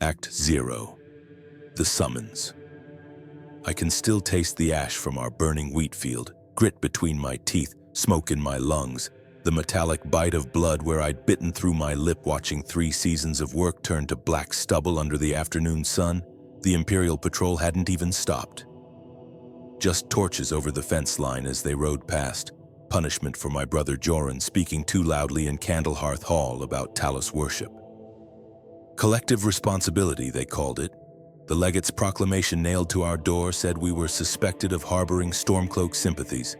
Act 0. The Summons. I can still taste the ash from our burning wheat field, grit between my teeth, smoke in my lungs, the metallic bite of blood where I'd bitten through my lip watching 3 seasons of work turn to black stubble under the afternoon sun. The Imperial Patrol hadn't even stopped. Just torches over the fence line as they rode past. Punishment for my brother Joran speaking too loudly in Candlehearth Hall about Talos worship. Collective responsibility, they called it. The legate's proclamation nailed to our door said we were suspected of harboring Stormcloak sympathies.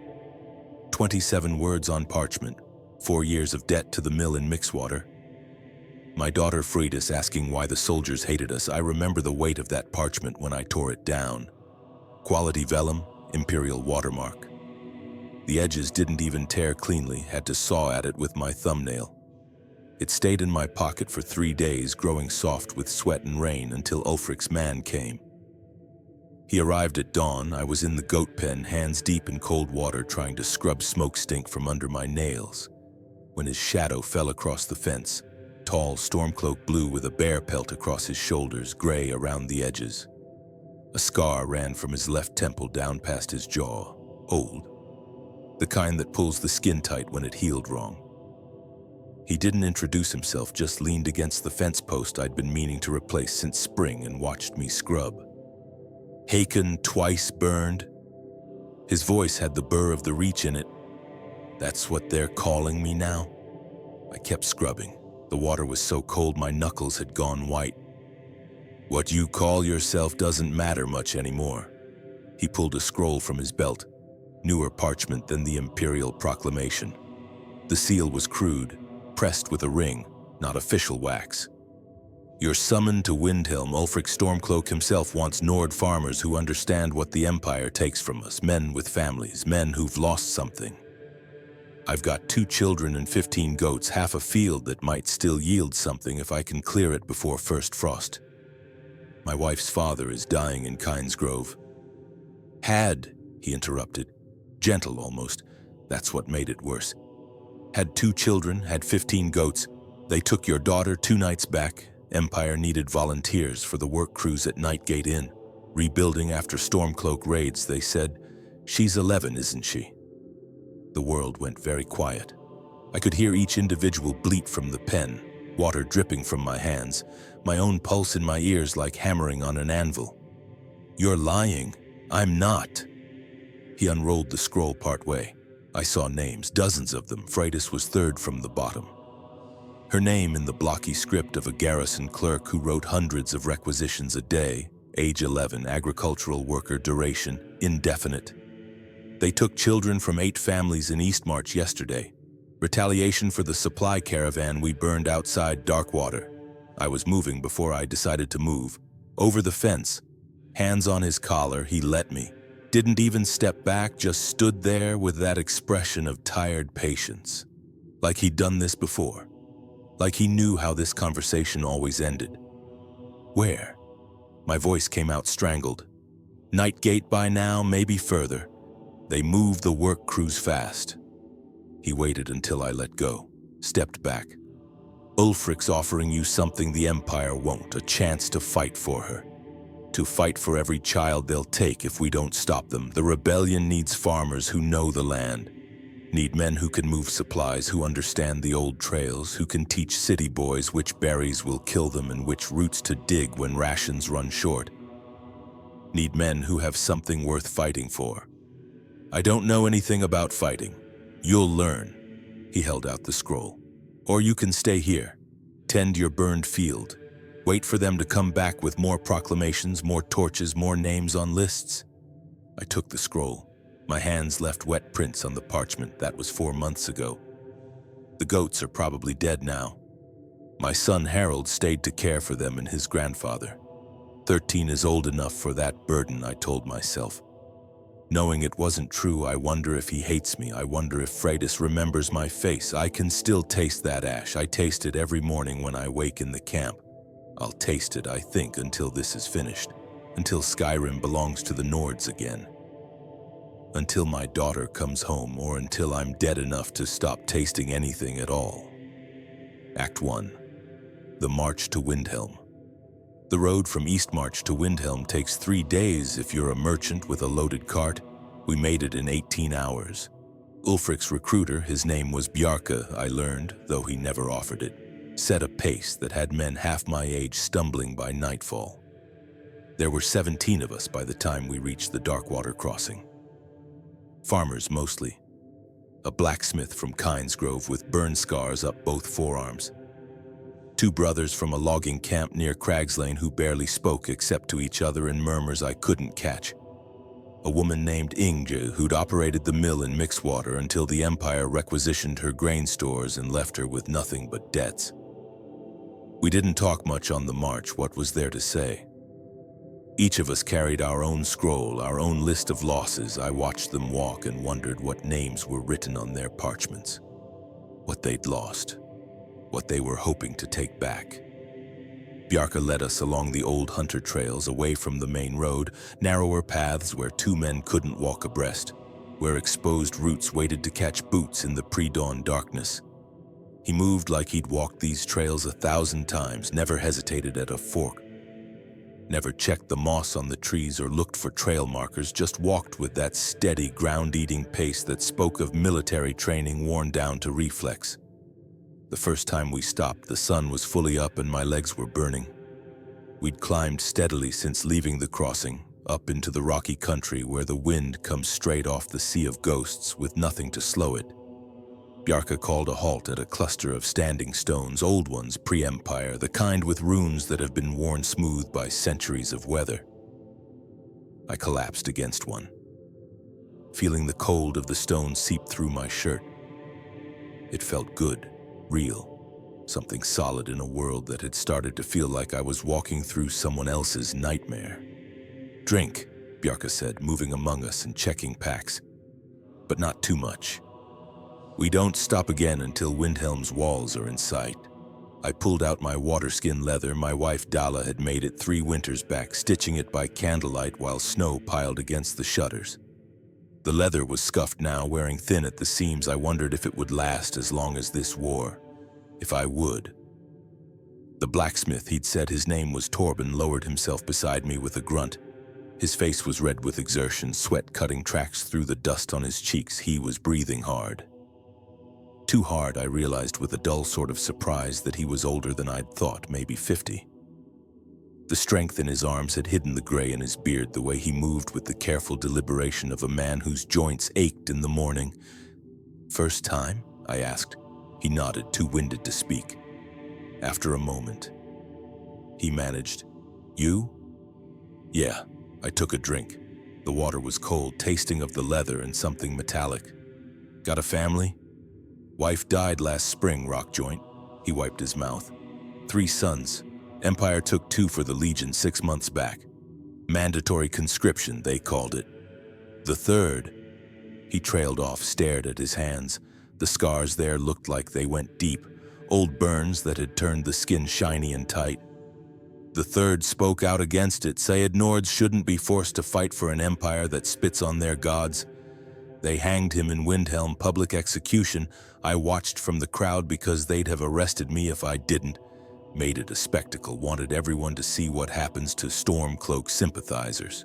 27 words on parchment, 4 years of debt to the mill in Mixwater. My daughter freed us, asking why the soldiers hated us. I remember the weight of that parchment when I tore it down. Quality vellum, Imperial watermark. The edges didn't even tear cleanly, had to saw at it with my thumbnail. It stayed in my pocket for 3 days, growing soft with sweat and rain until Ulfric's man came. He arrived at dawn. I was in the goat pen, hands deep in cold water, trying to scrub smoke stink from under my nails, when his shadow fell across the fence, tall Stormcloak blue with a bear pelt across his shoulders, gray around the edges. A scar ran from his left temple down past his jaw, old, the kind that pulls the skin tight when it healed wrong. He didn't introduce himself, just leaned against the fence post I'd been meaning to replace since spring and watched me scrub. Haken, twice burned. His voice had the burr of the Reach in it. That's what they're calling me now? I kept scrubbing. The water was so cold my knuckles had gone white. What you call yourself doesn't matter much anymore. He pulled a scroll from his belt, newer parchment than the Imperial proclamation. The seal was crude, pressed with a ring, not official wax. You're summoned to Windhelm. Ulfric Stormcloak himself wants Nord farmers who understand what the Empire takes from us, men with families, men who've lost something. I've got 2 children and 15 goats, half a field that might still yield something if I can clear it before first frost. My wife's father is dying in Kynesgrove. Had, he interrupted, gentle almost, that's what made it worse. Had 2 children, had 15 goats. They took your daughter 2 nights back. Empire needed volunteers for the work crews at Nightgate Inn. Rebuilding after Stormcloak raids, they said. She's 11, isn't she? The world went very quiet. I could hear each individual bleat from the pen, water dripping from my hands, my own pulse in my ears like hammering on an anvil. You're lying. I'm not. He unrolled the scroll partway. I saw names, dozens of them. Freitas was 3rd from the bottom. Her name in the blocky script of a garrison clerk who wrote hundreds of requisitions a day, age 11, agricultural worker, duration, indefinite. They took children from 8 families in Eastmarch yesterday. Retaliation for the supply caravan we burned outside Darkwater. I was moving before I decided to move. Over the fence. Hands on his collar, he let me. Didn't even step back, just stood there with that expression of tired patience. Like he'd done this before. Like he knew how this conversation always ended. Where? My voice came out strangled. Nightgate by now, maybe further. They moved the work crews fast. He waited until I let go, stepped back. Ulfric's offering you something the Empire won't, a chance to fight for her. To fight for every child they'll take if we don't stop them. The rebellion needs farmers who know the land. Need men who can move supplies, who understand the old trails, who can teach city boys which berries will kill them and which roots to dig when rations run short. Need men who have something worth fighting for. I don't know anything about fighting. You'll learn. He held out the scroll. Or you can stay here. Tend your burned field. Wait for them to come back with more proclamations, more torches, more names on lists. I took the scroll. My hands left wet prints on the parchment. That was 4 months ago. The goats are probably dead now. My son Harold stayed to care for them and his grandfather. 13 is old enough for that burden, I told myself. Knowing it wasn't true, I wonder if he hates me. I wonder if Freitas remembers my face. I can still taste that ash. I taste it every morning when I wake in the camp. I'll taste it, I think, until this is finished. Until Skyrim belongs to the Nords again. Until my daughter comes home, or until I'm dead enough to stop tasting anything at all. Act 1. The March to Windhelm. The road from Eastmarch to Windhelm takes 3 days if you're a merchant with a loaded cart. We made it in 18 hours. Ulfric's recruiter, his name was Bjarke, I learned, though he never offered it, set a pace that had men half my age stumbling by nightfall. There were 17 of us by the time we reached the Darkwater crossing. Farmers mostly. A blacksmith from Kynesgrove with burn scars up both forearms. 2 brothers from a logging camp near Cragslane who barely spoke except to each other in murmurs I couldn't catch. A woman named Inge who'd operated the mill in Mixwater until the Empire requisitioned her grain stores and left her with nothing but debts. We didn't talk much on the march. What was there to say? Each of us carried our own scroll, our own list of losses. I watched them walk and wondered what names were written on their parchments, what they'd lost, what they were hoping to take back. Bjarke led us along the old hunter trails away from the main road, narrower paths where 2 men couldn't walk abreast, where exposed roots waited to catch boots in the pre-dawn darkness. He moved like he'd walked these trails 1,000 times, never hesitated at a fork, never checked the moss on the trees or looked for trail markers, just walked with that steady, ground-eating pace that spoke of military training worn down to reflex. The first time we stopped, the sun was fully up and my legs were burning. We'd climbed steadily since leaving the crossing, up into the rocky country where the wind comes straight off the Sea of Ghosts with nothing to slow it. Bjarke called a halt at a cluster of standing stones, old ones pre-Empire, the kind with runes that have been worn smooth by centuries of weather. I collapsed against one, feeling the cold of the stone seep through my shirt. It felt good. Real, something solid in a world that had started to feel like I was walking through someone else's nightmare. "Drink," Bjarke said, moving among us and checking packs. "But not too much. We don't stop again until Windhelm's walls are in sight." I pulled out my waterskin leather. My wife Dala had made it 3 winters back, stitching it by candlelight while snow piled against the shutters. The leather was scuffed now, wearing thin at the seams. I wondered if it would last as long as this war. If I would. The blacksmith, he'd said his name was Torben, lowered himself beside me with a grunt. His face was red with exertion, sweat cutting tracks through the dust on his cheeks. He was breathing hard. Too hard, I realized with a dull sort of surprise that he was older than I'd thought, maybe 50. The strength in his arms had hidden the gray in his beard, the way he moved with the careful deliberation of a man whose joints ached in the morning. "First time?" I asked. He nodded, too winded to speak. After a moment, he managed, "You?" "Yeah." I took a drink. The water was cold, tasting of the leather and something metallic. "Got a family?" "Wife died last spring, rock joint." He wiped his mouth. 3 sons. Empire took 2 for the Legion 6 months back. Mandatory conscription, they called it. The 3rd, he trailed off, stared at his hands. The scars there looked like they went deep, old burns that had turned the skin shiny and tight. The 3rd spoke out against it, said Nords shouldn't be forced to fight for an empire that spits on their gods. They hanged him in Windhelm, public execution. I watched from the crowd because they'd have arrested me if I didn't. Made it a spectacle, wanted everyone to see what happens to Stormcloak sympathizers.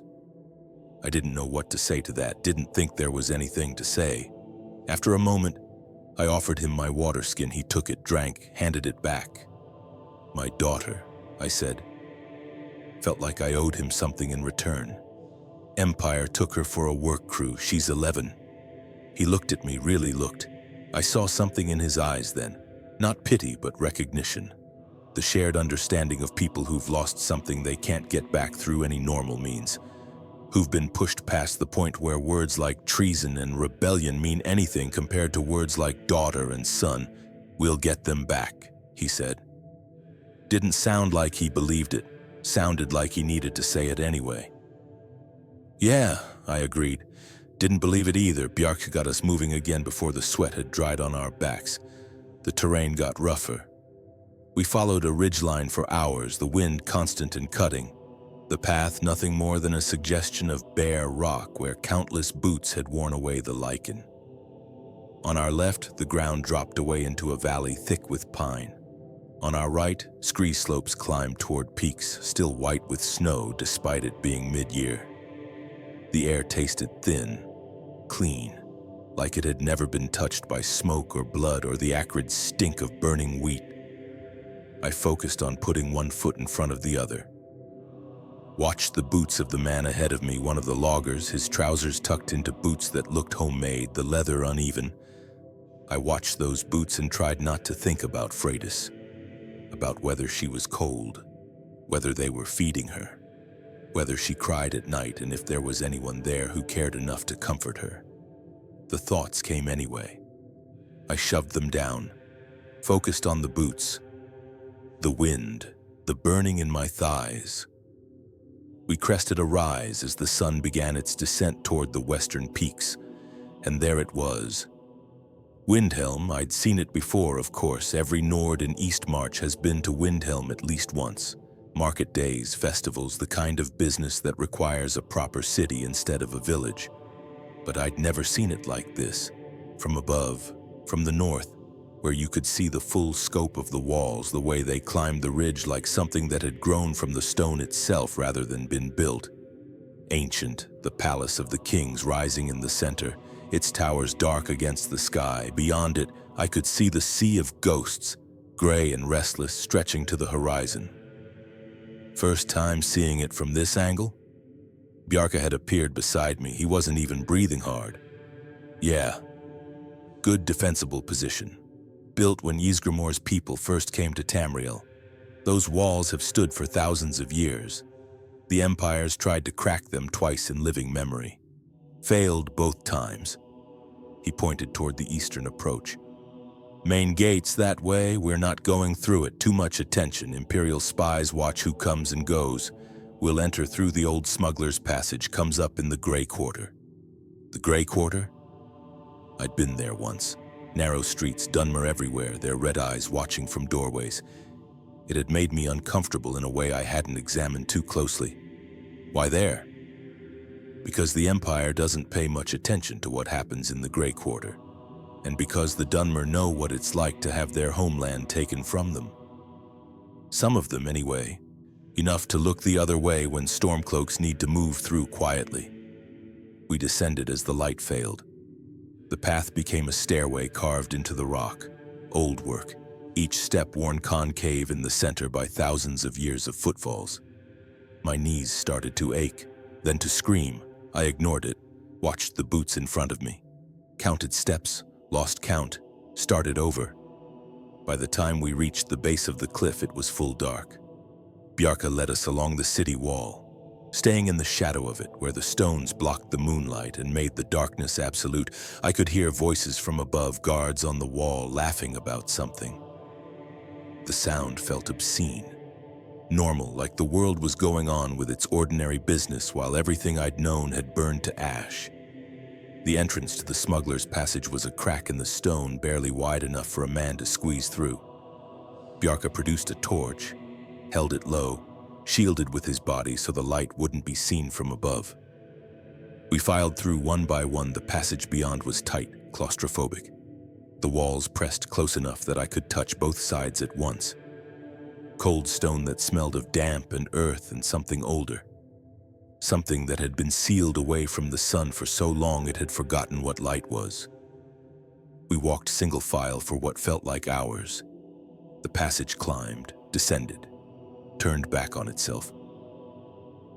I didn't know what to say to that, didn't think there was anything to say. After a moment, I offered him my waterskin. He took it, drank, handed it back. "My daughter," I said. Felt like I owed him something in return. Empire took her for a work crew. She's 11. He looked at me, really looked. I saw something in his eyes then. Not pity, but recognition. The shared understanding of people who've lost something they can't get back through any normal means. Who've been pushed past the point where words like treason and rebellion mean anything compared to words like daughter and son. "We'll get them back," he said. Didn't sound like he believed it. Sounded like he needed to say it anyway. "Yeah," I agreed. Didn't believe it either. Bjarke got us moving again before the sweat had dried on our backs. The terrain got rougher. We followed a ridgeline for hours, the wind constant and cutting. The path nothing more than a suggestion of bare rock where countless boots had worn away the lichen. On our left, the ground dropped away into a valley thick with pine. On our right, scree slopes climbed toward peaks, still white with snow despite it being mid-year. The air tasted thin, clean, like it had never been touched by smoke or blood or the acrid stink of burning wheat. I focused on putting one foot in front of the other. Watched the boots of the man ahead of me, one of the loggers, his trousers tucked into boots that looked homemade, the leather uneven. I watched those boots and tried not to think about Freydis, about whether she was cold, whether they were feeding her, whether she cried at night, and if there was anyone there who cared enough to comfort her. The thoughts came anyway. I shoved them down, focused on the boots, the wind, the burning in my thighs. We crested a rise as the sun began its descent toward the western peaks, and there it was. Windhelm, I'd seen it before, of course. Every Nord in East March has been to Windhelm at least once. Market days, festivals, the kind of business that requires a proper city instead of a village. But I'd never seen it like this, from above, from the north, where you could see the full scope of the walls, the way they climbed the ridge like something that had grown from the stone itself rather than been built. Ancient, the palace of the kings rising in the center, its towers dark against the sky. Beyond it, I could see the sea of ghosts, gray and restless, stretching to the horizon. First time seeing it from this angle? Bjarke had appeared beside me. He wasn't even breathing hard. Yeah, good defensible position. Built when Ysgramor's people first came to Tamriel. Those walls have stood for thousands of years. The empires tried to crack them twice in living memory. Failed both times. He pointed toward the eastern approach. Main gate's that way, we're not going through it. Too much attention. Imperial spies watch who comes and goes. We'll enter through the old smuggler's passage, comes up in the Grey Quarter. The Grey Quarter? I'd been there once. Narrow streets, Dunmer everywhere, their red eyes watching from doorways. It had made me uncomfortable in a way I hadn't examined too closely. Why there? Because the Empire doesn't pay much attention to what happens in the Grey Quarter, and because the Dunmer know what it's like to have their homeland taken from them. Some of them, anyway. Enough to look the other way when Stormcloaks need to move through quietly. We descended as the light failed. The path became a stairway carved into the rock, old work, each step worn concave in the center by thousands of years of footfalls. My knees started to ache, then to scream. I ignored it, watched the boots in front of me, counted steps, lost count, started over. By the time we reached the base of the cliff, it was full dark. Bjarke led us along the city wall, staying in the shadow of it where the stones blocked the moonlight and made the darkness absolute. I could hear voices from above, guards on the wall laughing about something. The sound felt obscene. Normal, like the world was going on with its ordinary business while everything I'd known had burned to ash. The entrance to the smuggler's passage was a crack in the stone barely wide enough for a man to squeeze through. Bjarke produced a torch, held it low, shielded with his body so the light wouldn't be seen from above. We filed through one by one. The passage beyond was tight, claustrophobic. The walls pressed close enough that I could touch both sides at once. Cold stone that smelled of damp and earth and something older. Something that had been sealed away from the sun for so long it had forgotten what light was. We walked single file for what felt like hours. The passage climbed, descended, turned back on itself.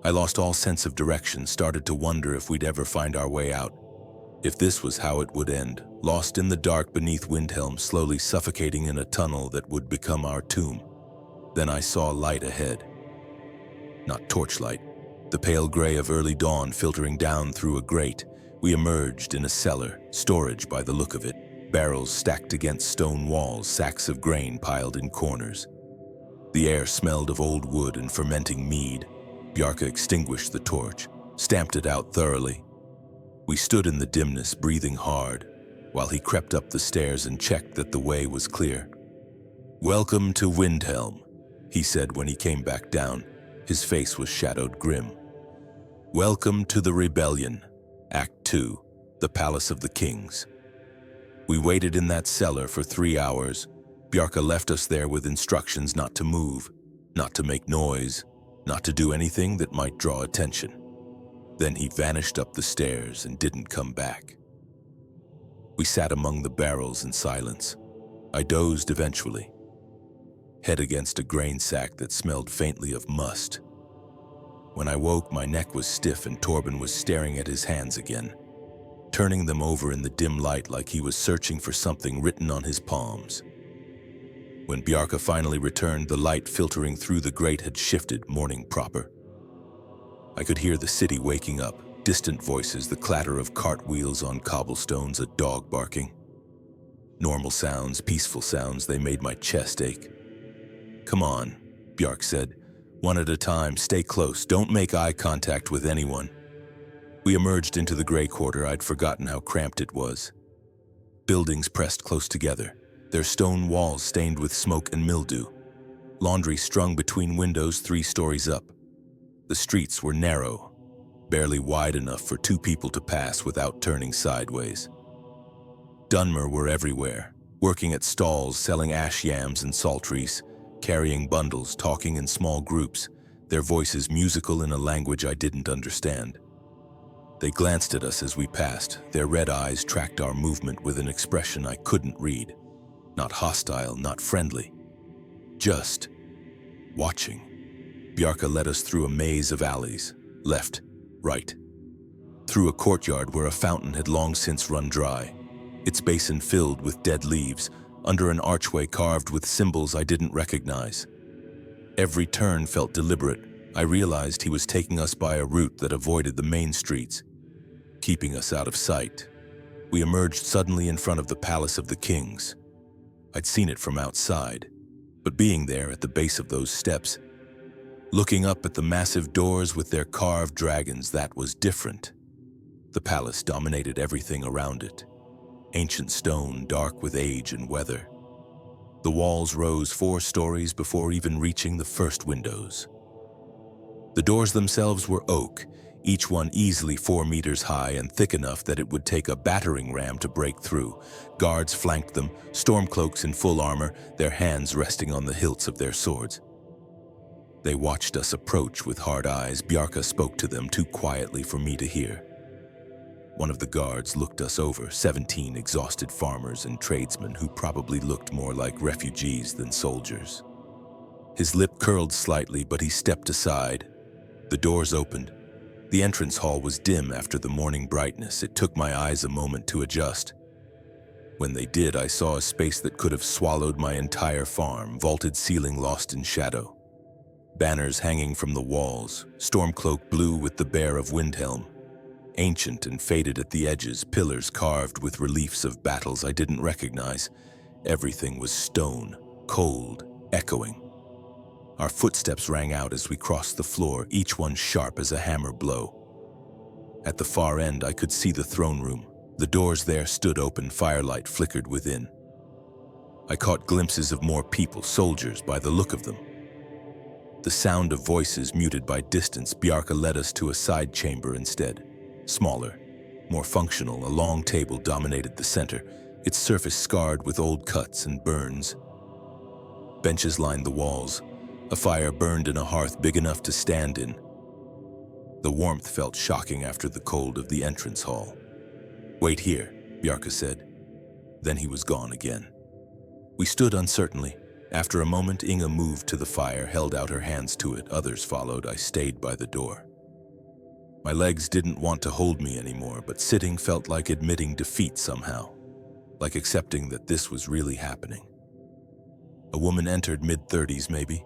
I lost all sense of direction, started to wonder if we'd ever find our way out. If this was how it would end, lost in the dark beneath Windhelm, slowly suffocating in a tunnel that would become our tomb. Then I saw light ahead. Not torchlight, the pale gray of early dawn filtering down through a grate. We emerged in a cellar, storage by the look of it, barrels stacked against stone walls, sacks of grain piled in corners. The air smelled of old wood and fermenting mead. Bjarke extinguished the torch, stamped it out thoroughly. We stood in the dimness, breathing hard, while he crept up the stairs and checked that the way was clear. "Welcome to Windhelm," he said when he came back down. His face was shadowed grim. "Welcome to the Rebellion, Act 2, the Palace of the Kings." We waited in that cellar for 3 hours, Bjarka left us there with instructions not to move, not to make noise, not to do anything that might draw attention. Then he vanished up the stairs and didn't come back. We sat among the barrels in silence. I dozed eventually, head against a grain sack that smelled faintly of must. When I woke, my neck was stiff and Torben was staring at his hands again, turning them over in the dim light like he was searching for something written on his palms. When Bjarka finally returned, the light filtering through the grate had shifted, morning proper. I could hear the city waking up, distant voices, the clatter of cartwheels on cobblestones, a dog barking. Normal sounds, peaceful sounds, they made my chest ache. "Come on," Bjark said. "One at a time, stay close, don't make eye contact with anyone." We emerged into the gray quarter. I'd forgotten how cramped it was. Buildings pressed close together, their stone walls stained with smoke and mildew. Laundry strung between windows 3 stories up. The streets were narrow, barely wide enough for 2 people to pass without turning sideways. Dunmer were everywhere, working at stalls, selling ash yams and saltries, carrying bundles, talking in small groups, their voices musical in a language I didn't understand. They glanced at us as we passed. Their red eyes tracked our movement with an expression I couldn't read. Not hostile, not friendly. Just watching. Bjarka led us through a maze of alleys, left, right. Through a courtyard where a fountain had long since run dry, its basin filled with dead leaves, under an archway carved with symbols I didn't recognize. Every turn felt deliberate. I realized he was taking us by a route that avoided the main streets, keeping us out of sight. We emerged suddenly in front of the Palace of the Kings. I'd seen it from outside, but being there at the base of those steps, looking up at the massive doors with their carved dragons, that was different. The palace dominated everything around it. Ancient stone, dark with age and weather. The walls rose 4 stories before even reaching the first windows. The doors themselves were oak, each one easily 4 meters high and thick enough that it would take a battering ram to break through. Guards flanked them, Stormcloaks in full armor, their hands resting on the hilts of their swords. They watched us approach with hard eyes. Bjarka spoke to them too quietly for me to hear. One of the guards looked us over, 17 exhausted farmers and tradesmen who probably looked more like refugees than soldiers. His lip curled slightly, but he stepped aside. The doors opened. The entrance hall was dim after the morning brightness. It took my eyes a moment to adjust. When they did, I saw a space that could have swallowed my entire farm, vaulted ceiling lost in shadow. Banners hanging from the walls, Stormcloak blue with the bear of Windhelm. Ancient and faded at the edges, pillars carved with reliefs of battles I didn't recognize. Everything was stone, cold, echoing. Our footsteps rang out as we crossed the floor, each one sharp as a hammer blow. At the far end, I could see the throne room. The doors there stood open, firelight flickered within. I caught glimpses of more people, soldiers, by the look of them. The sound of voices muted by distance. Bjarka led us to a side chamber instead. Smaller, more functional, a long table dominated the center, its surface scarred with old cuts and burns. Benches lined the walls. A fire burned in a hearth big enough to stand in. The warmth felt shocking after the cold of the entrance hall. "Wait here," Bjarka said. Then he was gone again. We stood uncertainly. After a moment, Inga moved to the fire, held out her hands to it. Others followed. I stayed by the door. My legs didn't want to hold me anymore, but sitting felt like admitting defeat somehow, like accepting that this was really happening. A woman entered, mid-30s maybe.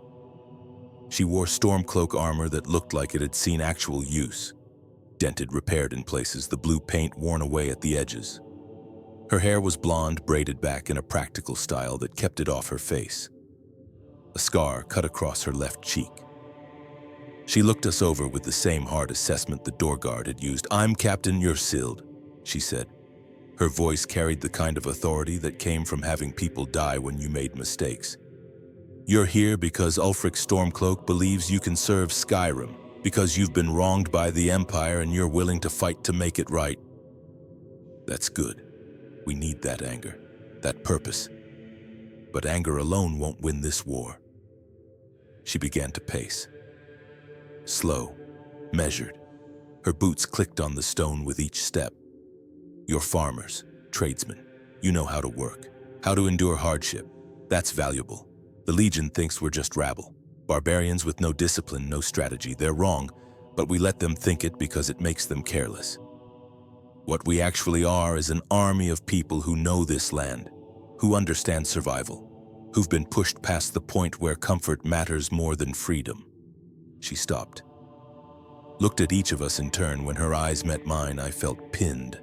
She wore Stormcloak armor that looked like it had seen actual use. Dented, repaired in places, the blue paint worn away at the edges. Her hair was blonde, braided back in a practical style that kept it off her face. A scar cut across her left cheek. She looked us over with the same hard assessment the door guard had used. "I'm Captain Yursild," she said. Her voice carried the kind of authority that came from having people die when you made mistakes. "You're here because Ulfric Stormcloak believes you can serve Skyrim, because you've been wronged by the Empire and you're willing to fight to make it right. That's good. We need that anger, that purpose." But anger alone won't win this war. She began to pace. Slow, measured. Her boots clicked on the stone with each step. You're farmers, tradesmen. You know how to work, how to endure hardship. That's valuable. The Legion thinks we're just rabble. Barbarians with no discipline, no strategy. They're wrong, but we let them think it because it makes them careless. What we actually are is an army of people who know this land, who understand survival, who've been pushed past the point where comfort matters more than freedom. She stopped. Looked at each of us in turn. When her eyes met mine, I felt pinned,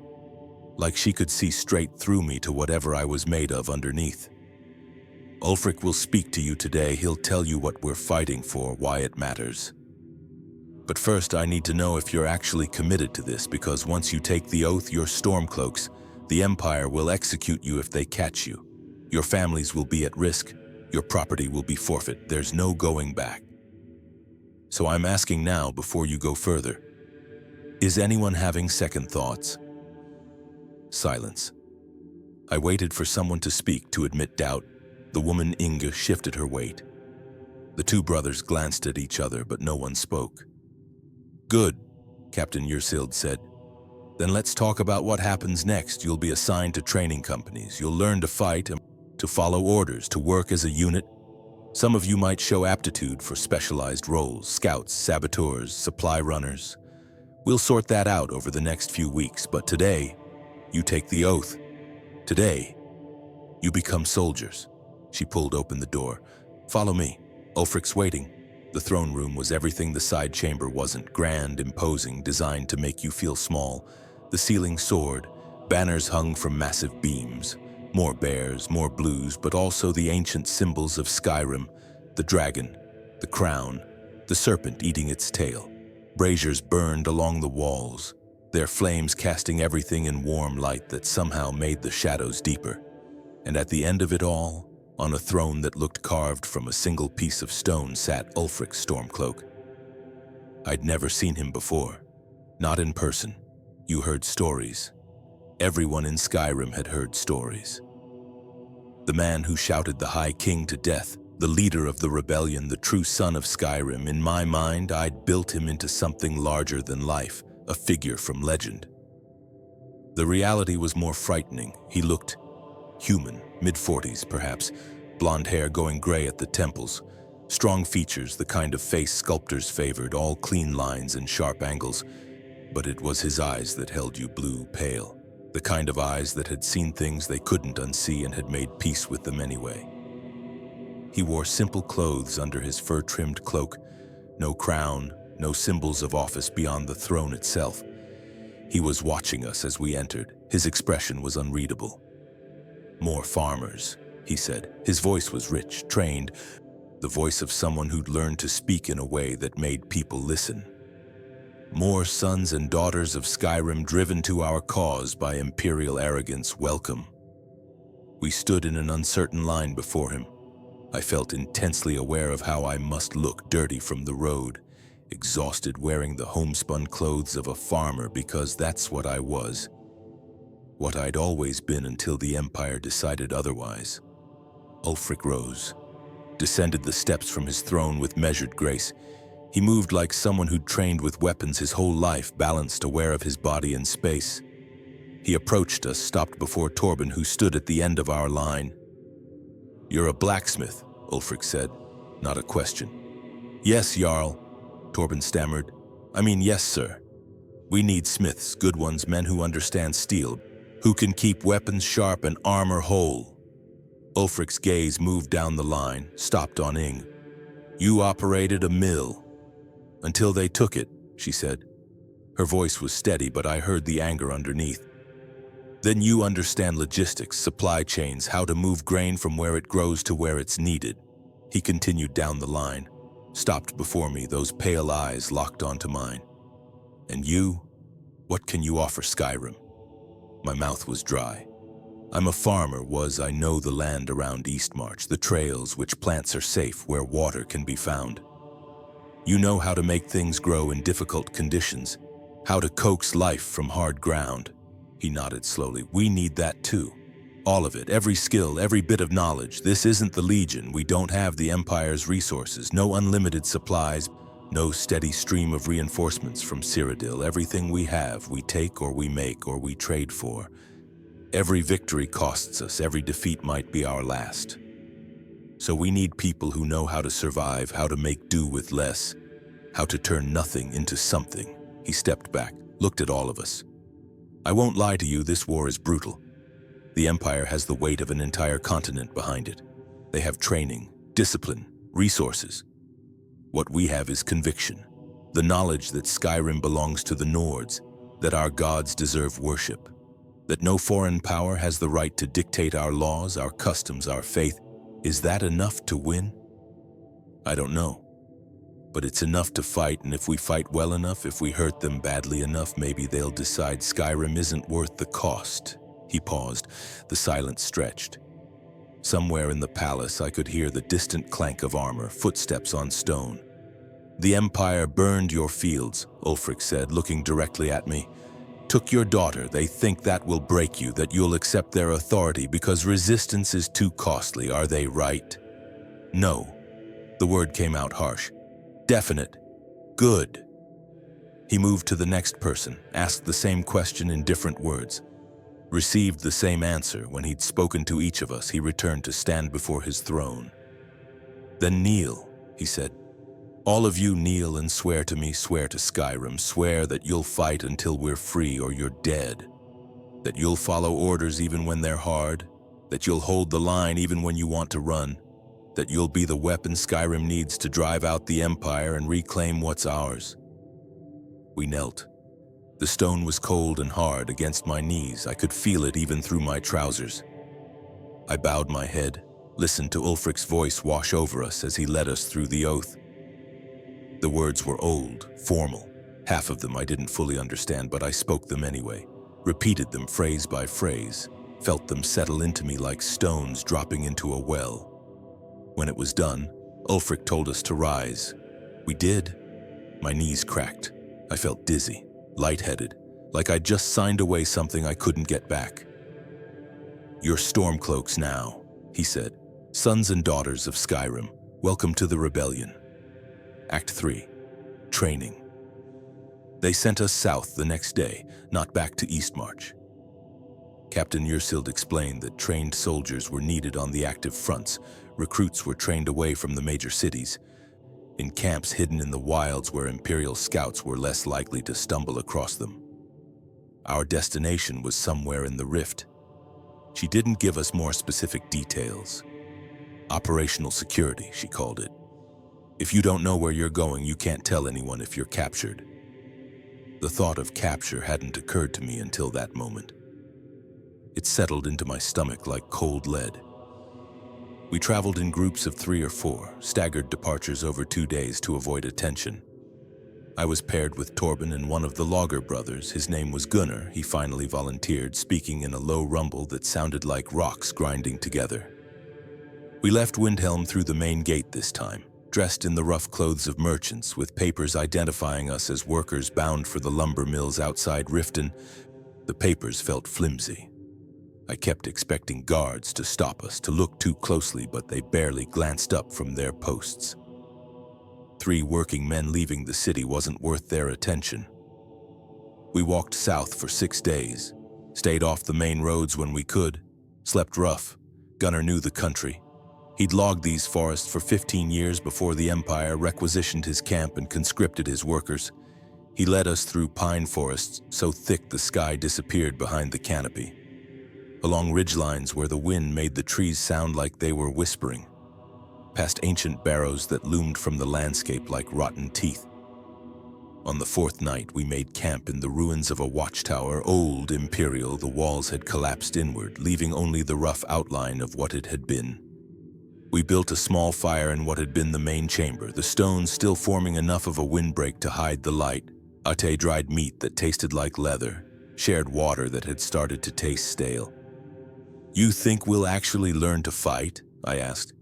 like she could see straight through me to whatever I was made of underneath. Ulfric will speak to you today. He'll tell you what we're fighting for, why it matters. But first, I need to know if you're actually committed to this, because once you take the oath, you're Stormcloaks. The Empire will execute you if they catch you. Your families will be at risk. Your property will be forfeit. There's no going back. So I'm asking now, before you go further, is anyone having second thoughts? Silence. I waited for someone to speak, to admit doubt. The woman Inga shifted her weight. The two brothers glanced at each other, but no one spoke. Good, Captain Yersild said. Then let's talk about what happens next. You'll be assigned to training companies. You'll learn to fight, to follow orders, to work as a unit. Some of you might show aptitude for specialized roles, scouts, saboteurs, supply runners. We'll sort that out over the next few weeks, but today, you take the oath. Today, you become soldiers. She pulled open the door. Follow me. Ulfric's waiting. The throne room was everything the side chamber wasn't. Grand, imposing, designed to make you feel small. The ceiling soared. Banners hung from massive beams. More bears, more blues, but also the ancient symbols of Skyrim. The dragon, the crown, the serpent eating its tail. Braziers burned along the walls, their flames casting everything in warm light that somehow made the shadows deeper. And at the end of it all, on a throne that looked carved from a single piece of stone, sat Ulfric Stormcloak. I'd never seen him before. Not in person. You heard stories. Everyone in Skyrim had heard stories. The man who shouted the High King to death, the leader of the rebellion, the true son of Skyrim. In my mind, I'd built him into something larger than life, a figure from legend. The reality was more frightening. He looked human, mid-40s perhaps, blonde hair going gray at the temples, strong features, the kind of face sculptors favored, all clean lines and sharp angles. But it was his eyes that held you blue, pale, the kind of eyes that had seen things they couldn't unsee and had made peace with them anyway. He wore simple clothes under his fur-trimmed cloak, no crown, no symbols of office beyond the throne itself. He was watching us as we entered. His expression was unreadable. More farmers, he said. His voice was rich, trained, the voice of someone who'd learned to speak in a way that made people listen. More sons and daughters of Skyrim driven to our cause by imperial arrogance, welcome. We stood in an uncertain line before him. I felt intensely aware of how I must look, dirty from the road, exhausted, wearing the homespun clothes of a farmer, because that's what I was. What I'd always been until the Empire decided otherwise. Ulfric rose, descended the steps from his throne with measured grace. He moved like someone who'd trained with weapons his whole life, balanced, aware of his body and space. He approached us, stopped before Torben, who stood at the end of our line. "You're a blacksmith," Ulfric said, not a question. "Yes, Jarl," Torben stammered. "I mean, yes, sir. We need smiths, good ones, men who understand steel, who can keep weapons sharp and armor whole." Ulfric's gaze moved down the line, stopped on Ing. "You operated a mill." "Until they took it," she said. Her voice was steady, but I heard the anger underneath. "Then you understand logistics, supply chains, how to move grain from where it grows to where it's needed." He continued down the line, stopped before me, those pale eyes locked onto mine. "And you? What can you offer Skyrim?" My mouth was dry. "I'm a farmer, I know the land around Eastmarch, the trails, which plants are safe, where water can be found. You know how to make things grow in difficult conditions, how to coax life from hard ground." He nodded slowly. "We need that too. All of it, every skill, every bit of knowledge. This isn't the Legion. We don't have the Empire's resources, no unlimited supplies, no steady stream of reinforcements from Cyrodiil. Everything we have, we take or we make or we trade for. Every victory costs us, every defeat might be our last. So we need people who know how to survive, how to make do with less, how to turn nothing into something. He stepped back, looked at all of us. I won't lie to you, this war is brutal. The Empire has the weight of an entire continent behind it. They have training, discipline, resources. What we have is conviction, the knowledge that Skyrim belongs to the Nords, that our gods deserve worship, that no foreign power has the right to dictate our laws, our customs, our faith. Is that enough to win? I don't know. But it's enough to fight, and if we fight well enough, if we hurt them badly enough, maybe they'll decide Skyrim isn't worth the cost. He paused, the silence stretched. Somewhere in the palace, I could hear the distant clank of armor, footsteps on stone. The Empire burned your fields, Ulfric said, looking directly at me. Took your daughter. They think that will break you, that you'll accept their authority because resistance is too costly. Are they right? No. The word came out harsh. Definite. Good. He moved to the next person, asked the same question in different words. Received the same answer. When he'd spoken to each of us, he returned to stand before his throne. Then kneel, he said. All of you kneel and swear to me, swear to Skyrim, swear that you'll fight until we're free or you're dead. That you'll follow orders even when they're hard. That you'll hold the line even when you want to run. That you'll be the weapon Skyrim needs to drive out the Empire and reclaim what's ours. We knelt. The stone was cold and hard against my knees. I could feel it even through my trousers. I bowed my head, listened to Ulfric's voice wash over us as he led us through the oath. The words were old, formal. Half of them I didn't fully understand, but I spoke them anyway, repeated them phrase by phrase, felt them settle into me like stones dropping into a well. When it was done, Ulfric told us to rise. We did. My knees cracked. I felt dizzy, lightheaded, like I'd just signed away something I couldn't get back. You're Stormcloaks now, he said. Sons and daughters of Skyrim, welcome to the rebellion. Act 3. Training. They sent us south the next day, not back to Eastmarch. Captain Yursild explained that trained soldiers were needed on the active fronts. Recruits were trained away from the major cities, in camps hidden in the wilds where Imperial scouts were less likely to stumble across them. Our destination was somewhere in the Rift. She didn't give us more specific details. Operational security, she called it. If you don't know where you're going, you can't tell anyone if you're captured. The thought of capture hadn't occurred to me until that moment. It settled into my stomach like cold lead. We traveled in groups of 3 or 4, staggered departures over 2 days to avoid attention. I was paired with Torben and one of the logger brothers. His name was Gunnar. He finally volunteered, speaking in a low rumble that sounded like rocks grinding together. We left Windhelm through the main gate this time, dressed in the rough clothes of merchants, with papers identifying us as workers bound for the lumber mills outside Riften. The papers felt flimsy. I kept expecting guards to stop us, to look too closely, but they barely glanced up from their posts. 3 working men leaving the city wasn't worth their attention. We walked south for 6 days, stayed off the main roads when we could, slept rough. Gunnar knew the country. He'd logged these forests for 15 years before the Empire requisitioned his camp and conscripted his workers. He led us through pine forests so thick the sky disappeared behind the canopy, along ridgelines where the wind made the trees sound like they were whispering, past ancient barrows that loomed from the landscape like rotten teeth. On the 4th night, we made camp in the ruins of a watchtower, old Imperial. The walls had collapsed inward, leaving only the rough outline of what it had been. We built a small fire in what had been the main chamber, the stones still forming enough of a windbreak to hide the light. Ate dried meat that tasted like leather, shared water that had started to taste stale. You think we'll actually learn to fight? I asked.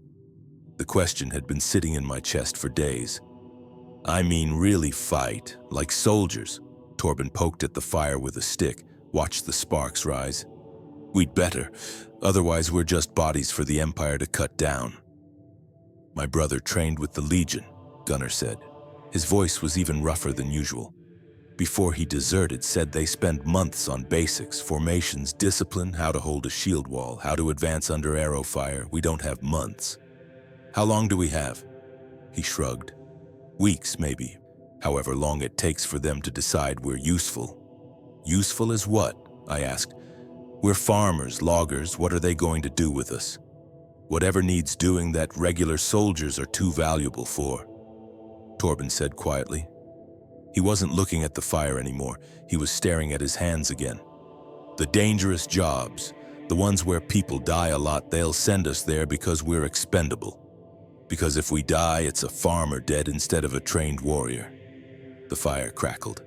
The question had been sitting in my chest for days. I mean really fight, like soldiers. Torben poked at the fire with a stick, watched the sparks rise. We'd better, otherwise we're just bodies for the Empire to cut down. My brother trained with the Legion, Gunnar said. His voice was even rougher than usual. Before he deserted, said they spend months on basics, formations, discipline, how to hold a shield wall, how to advance under arrow fire. We don't have months. How long do we have? He shrugged. Weeks, maybe. However long it takes for them to decide we're useful. Useful as what? I asked. We're farmers, loggers. What are they going to do with us? Whatever needs doing that regular soldiers are too valuable for, Torben said quietly. He wasn't looking at the fire anymore. He was staring at his hands again. The dangerous jobs, the ones where people die a lot, they'll send us there because we're expendable. Because if we die, it's a farmer dead instead of a trained warrior. The fire crackled.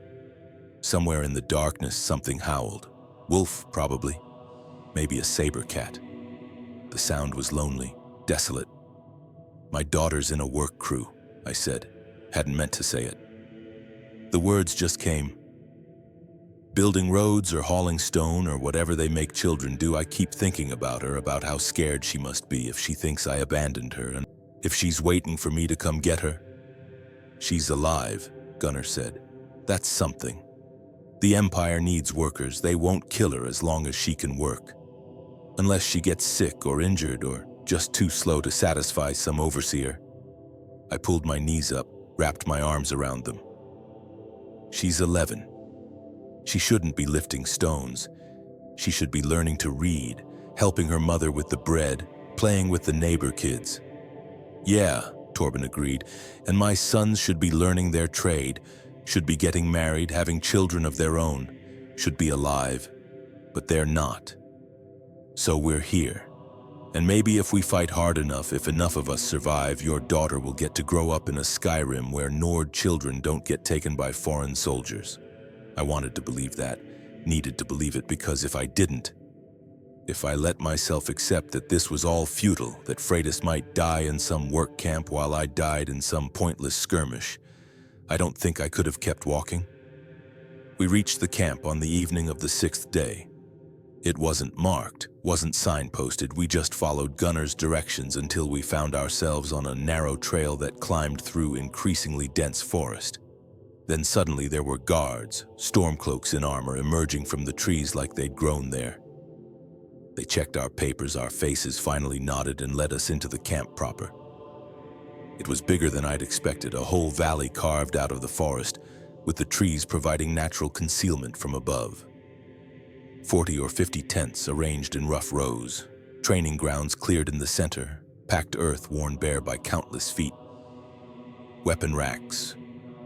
Somewhere in the darkness, something howled. Wolf, probably. Maybe a saber cat. The sound was lonely, desolate. My daughter's in a work crew, I said. Hadn't meant to say it. The words just came. Building roads or hauling stone or whatever they make children do, I keep thinking about her, about how scared she must be if she thinks I abandoned her and if she's waiting for me to come get her. She's alive, Gunnar said. That's something. The Empire needs workers. They won't kill her as long as she can work. Unless she gets sick or injured or just too slow to satisfy some overseer. I pulled my knees up, wrapped my arms around them. She's 11. She shouldn't be lifting stones. She should be learning to read, helping her mother with the bread, playing with the neighbor kids. Yeah, Torben agreed, and my sons should be learning their trade, should be getting married, having children of their own, should be alive, but they're not. So we're here. And maybe if we fight hard enough, if enough of us survive, your daughter will get to grow up in a Skyrim where Nord children don't get taken by foreign soldiers. I wanted to believe that, needed to believe it, because if I didn't, if I let myself accept that this was all futile, that Freydis might die in some work camp while I died in some pointless skirmish, I don't think I could have kept walking. We reached the camp on the evening of the 6th day. It wasn't marked, wasn't signposted. We just followed Gunnar's directions until we found ourselves on a narrow trail that climbed through increasingly dense forest. Then suddenly there were guards, Stormcloaks in armor, emerging from the trees like they'd grown there. They checked our papers, our faces finally nodded, and led us into the camp proper. It was bigger than I'd expected, a whole valley carved out of the forest, with the trees providing natural concealment from above. 40 or 50 tents arranged in rough rows, training grounds cleared in the center, packed earth worn bare by countless feet. Weapon racks,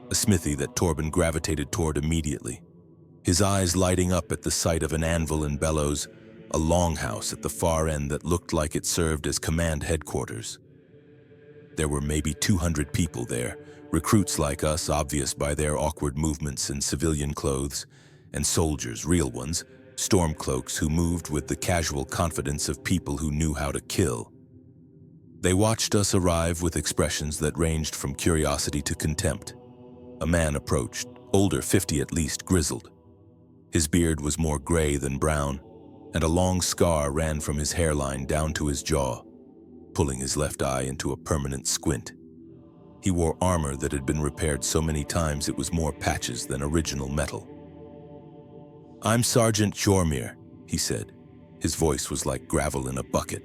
a smithy that Torben gravitated toward immediately, his eyes lighting up at the sight of an anvil and bellows, a longhouse at the far end that looked like it served as command headquarters. There were maybe 200 people there, recruits like us, obvious by their awkward movements and civilian clothes, and soldiers, real ones, Stormcloaks who moved with the casual confidence of people who knew how to kill. They watched us arrive with expressions that ranged from curiosity to contempt. A man approached, older, 50 at least, grizzled. His beard was more gray than brown, and a long scar ran from his hairline down to his jaw, pulling his left eye into a permanent squint. He wore armor that had been repaired so many times it was more patches than original metal. "I'm Sergeant Jormir," he said. His voice was like gravel in a bucket.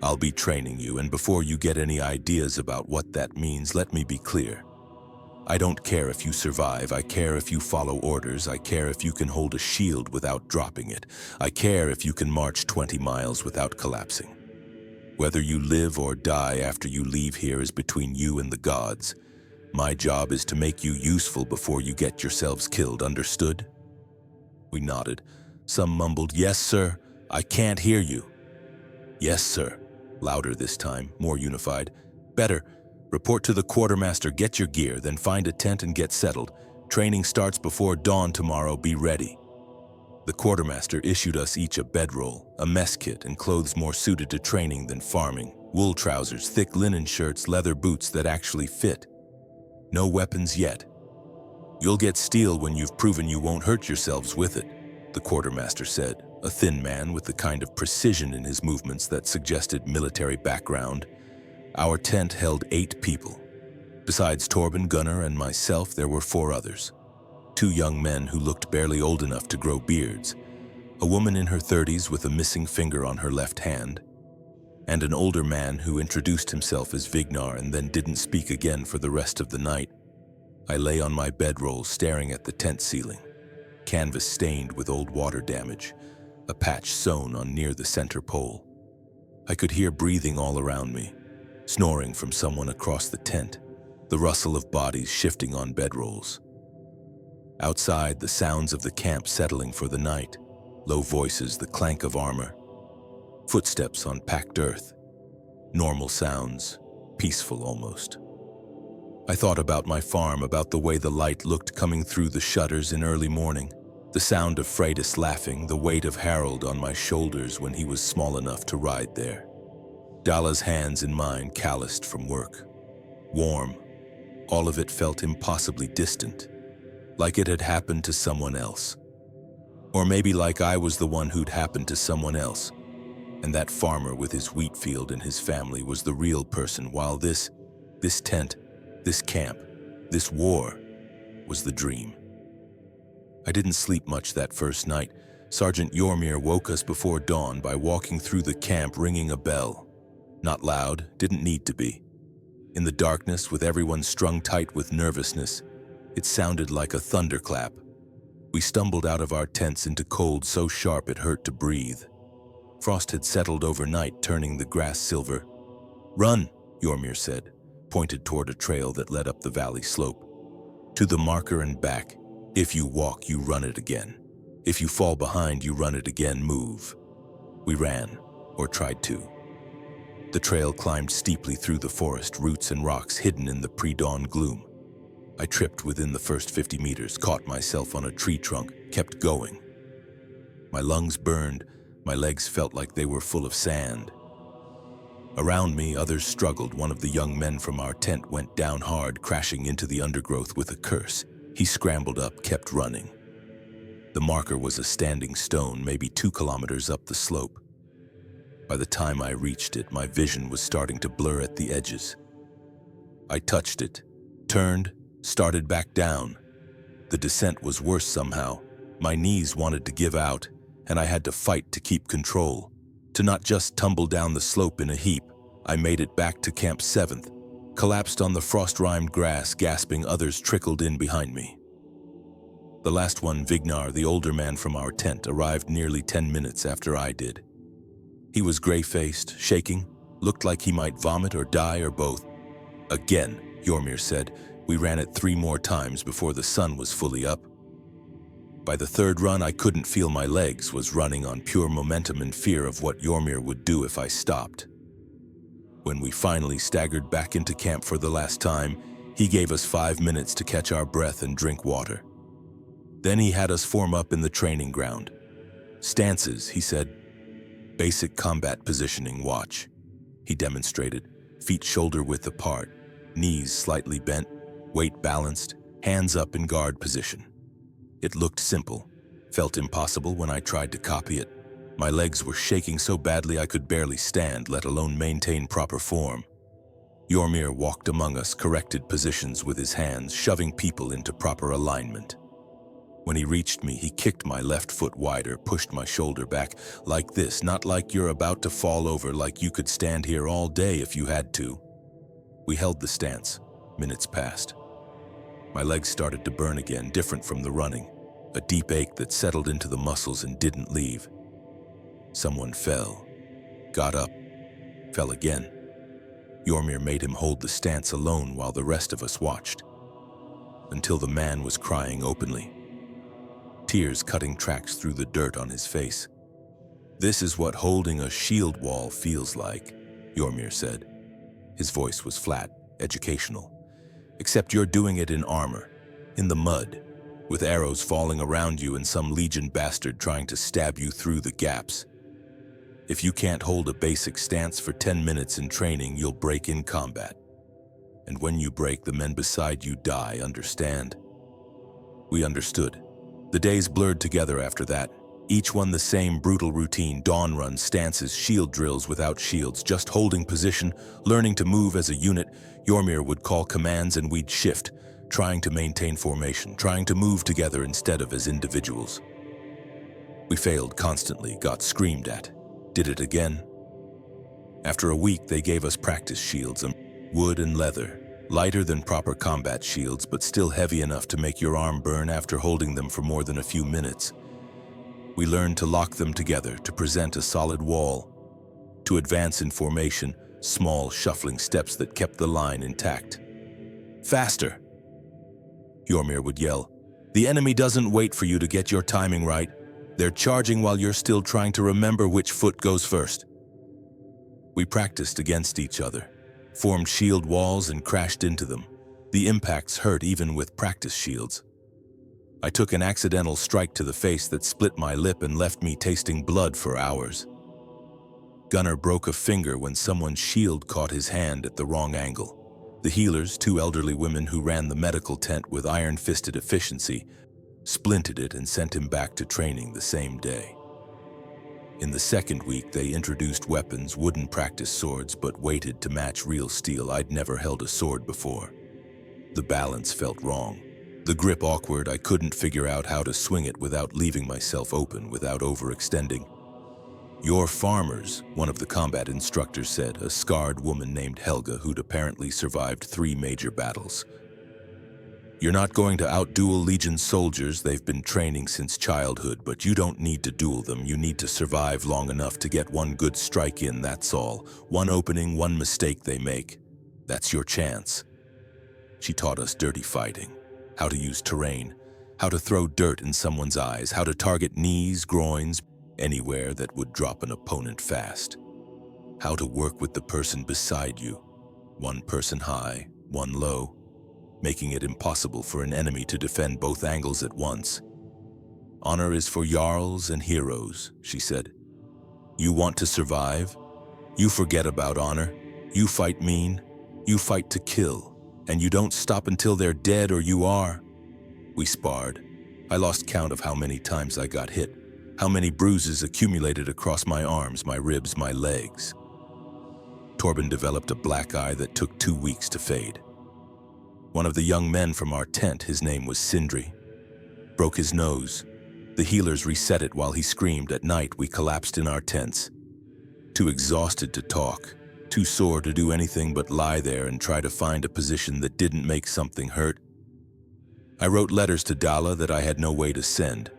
"I'll be training you, and before you get any ideas about what that means, let me be clear. I don't care if you survive. I care if you follow orders. I care if you can hold a shield without dropping it. I care if you can march 20 miles without collapsing. Whether you live or die after you leave here is between you and the gods. My job is to make you useful before you get yourselves killed, understood?" We nodded. Some mumbled, "Yes, sir. I can't hear you." "Yes, sir." Louder this time, more unified. "Better. Report to the quartermaster, get your gear, then find a tent and get settled. Training starts before dawn tomorrow, be ready." The quartermaster issued us each a bedroll, a mess kit, and clothes more suited to training than farming. Wool trousers, thick linen shirts, leather boots that actually fit. No weapons yet. "You'll get steel when you've proven you won't hurt yourselves with it," the quartermaster said, a thin man with the kind of precision in his movements that suggested military background. Our tent held 8 people. Besides Torben, Gunnar, and myself, there were 4 others. 2 young men who looked barely old enough to grow beards, a woman in her 30s with a missing finger on her left hand, and an older man who introduced himself as Vignar and then didn't speak again for the rest of the night. I lay on my bedroll staring at the tent ceiling, canvas stained with old water damage, a patch sewn on near the center pole. I could hear breathing all around me, snoring from someone across the tent, the rustle of bodies shifting on bedrolls. Outside, the sounds of the camp settling for the night, low voices, the clank of armor, footsteps on packed earth, normal sounds, peaceful almost. I thought about my farm, about the way the light looked coming through the shutters in early morning, the sound of Freydis laughing, the weight of Harold on my shoulders when he was small enough to ride there. Dala's hands in mine, calloused from work. Warm. All of it felt impossibly distant, like it had happened to someone else. Or maybe like I was the one who'd happened to someone else, and that farmer with his wheat field and his family was the real person, while this tent, this camp, this war was the dream. I didn't sleep much that first night. Sergeant Jormir woke us before dawn by walking through the camp ringing a bell. Not loud, didn't need to be. In the darkness, with everyone strung tight with nervousness, it sounded like a thunderclap. We stumbled out of our tents into cold so sharp it hurt to breathe. Frost had settled overnight, turning the grass silver. "Run," Jormir said, pointed toward a trail that led up the valley slope. "To the marker and back. If you walk, you run it again. If you fall behind, you run it again. Move." We ran, or tried to. The trail climbed steeply through the forest, roots and rocks hidden in the pre-dawn gloom. I tripped within the first 50 meters, caught myself on a tree trunk, kept going. My lungs burned, my legs felt like they were full of sand. Around me, others struggled. One of the young men from our tent went down hard, crashing into the undergrowth with a curse. He scrambled up, kept running. The marker was a standing stone, maybe 2 kilometers up the slope. By the time I reached it, my vision was starting to blur at the edges. I touched it, turned, started back down. The descent was worse somehow. My knees wanted to give out, and I had to fight to keep control, to not just tumble down the slope in a heap. I made it back to Camp 7th, collapsed on the frost-rimed grass, gasping. Others trickled in behind me. The last one, Vignar, the older man from our tent, arrived nearly 10 minutes after I did. He was gray-faced, shaking, looked like he might vomit or die or both. "Again," Jormir said. "We ran it 3 more times before the sun was fully up." By the 3rd run, I couldn't feel my legs, was running on pure momentum and fear of what Jormir would do if I stopped. When we finally staggered back into camp for the last time, he gave us 5 minutes to catch our breath and drink water. Then he had us form up in the training ground. "Stances," he said. "Basic combat positioning, watch." He demonstrated, feet shoulder-width apart, knees slightly bent, weight balanced, hands up in guard position. It looked simple, felt impossible when I tried to copy it. My legs were shaking so badly I could barely stand, let alone maintain proper form. Jormir walked among us, corrected positions with his hands, shoving people into proper alignment. When he reached me, he kicked my left foot wider, pushed my shoulder back, like this, not like you're about to fall over, like you could stand here all day if you had to. We held the stance. Minutes passed. My legs started to burn again, different from the running, a deep ache that settled into the muscles and didn't leave. Someone fell, got up, fell again. Jormir made him hold the stance alone while the rest of us watched, until the man was crying openly, tears cutting tracks through the dirt on his face. "This is what holding a shield wall feels like," Jormir said. His voice was flat, educational. "Except you're doing it in armor, in the mud, with arrows falling around you and some legion bastard trying to stab you through the gaps. If you can't hold a basic stance for 10 minutes in training, you'll break in combat. And when you break, the men beside you die, understand?" We understood. The days blurred together after that. Each one the same brutal routine: dawn runs, stances, shield drills without shields, just holding position, learning to move as a unit. Yormir would call commands and we'd shift, trying to maintain formation, trying to move together instead of as individuals. We failed constantly, got screamed at, did it again. After a week, they gave us practice shields, wood and leather, lighter than proper combat shields, but still heavy enough to make your arm burn after holding them for more than a few minutes. We learned to lock them together, to present a solid wall, to advance in formation, small shuffling steps that kept the line intact. Faster! Yormir would yell. The enemy doesn't wait for you to get your timing right. They're charging while you're still trying to remember which foot goes first. We practiced against each other, formed shield walls and crashed into them. The impacts hurt even with practice shields. I took an accidental strike to the face that split my lip and left me tasting blood for hours. Gunnar broke a finger when someone's shield caught his hand at the wrong angle. The healers, two elderly women who ran the medical tent with iron-fisted efficiency, splinted it and sent him back to training the same day. In the second week, they introduced weapons, wooden practice swords, but weighted to match real steel. I'd never held a sword before. The balance felt wrong. The grip awkward. I couldn't figure out how to swing it without leaving myself open, without overextending. You're farmers, one of the combat instructors said, a scarred woman named Helga who'd apparently survived 3 major battles. You're not going to outduel Legion soldiers. They've been training since childhood, but you don't need to duel them. You need to survive long enough to get one good strike in, that's all. One opening, one mistake they make. That's your chance. She taught us dirty fighting, how to use terrain, how to throw dirt in someone's eyes, how to target knees, groins, anywhere that would drop an opponent fast. How to work with the person beside you, one person high, one low, making it impossible for an enemy to defend both angles at once. Honor is for jarls and heroes, she said. You want to survive? You forget about honor. You fight mean. You fight to kill. And you don't stop until they're dead or you are. We sparred. I lost count of how many times I got hit, how many bruises accumulated across my arms, my ribs, my legs. Torben developed a black eye that took 2 weeks to fade. One of the young men from our tent, his name was Sindri, broke his nose. The healers reset it while he screamed. At night, we collapsed in our tents, too exhausted to talk, too sore to do anything but lie there and try to find a position that didn't make something hurt. I wrote letters to Dala that I had no way to send,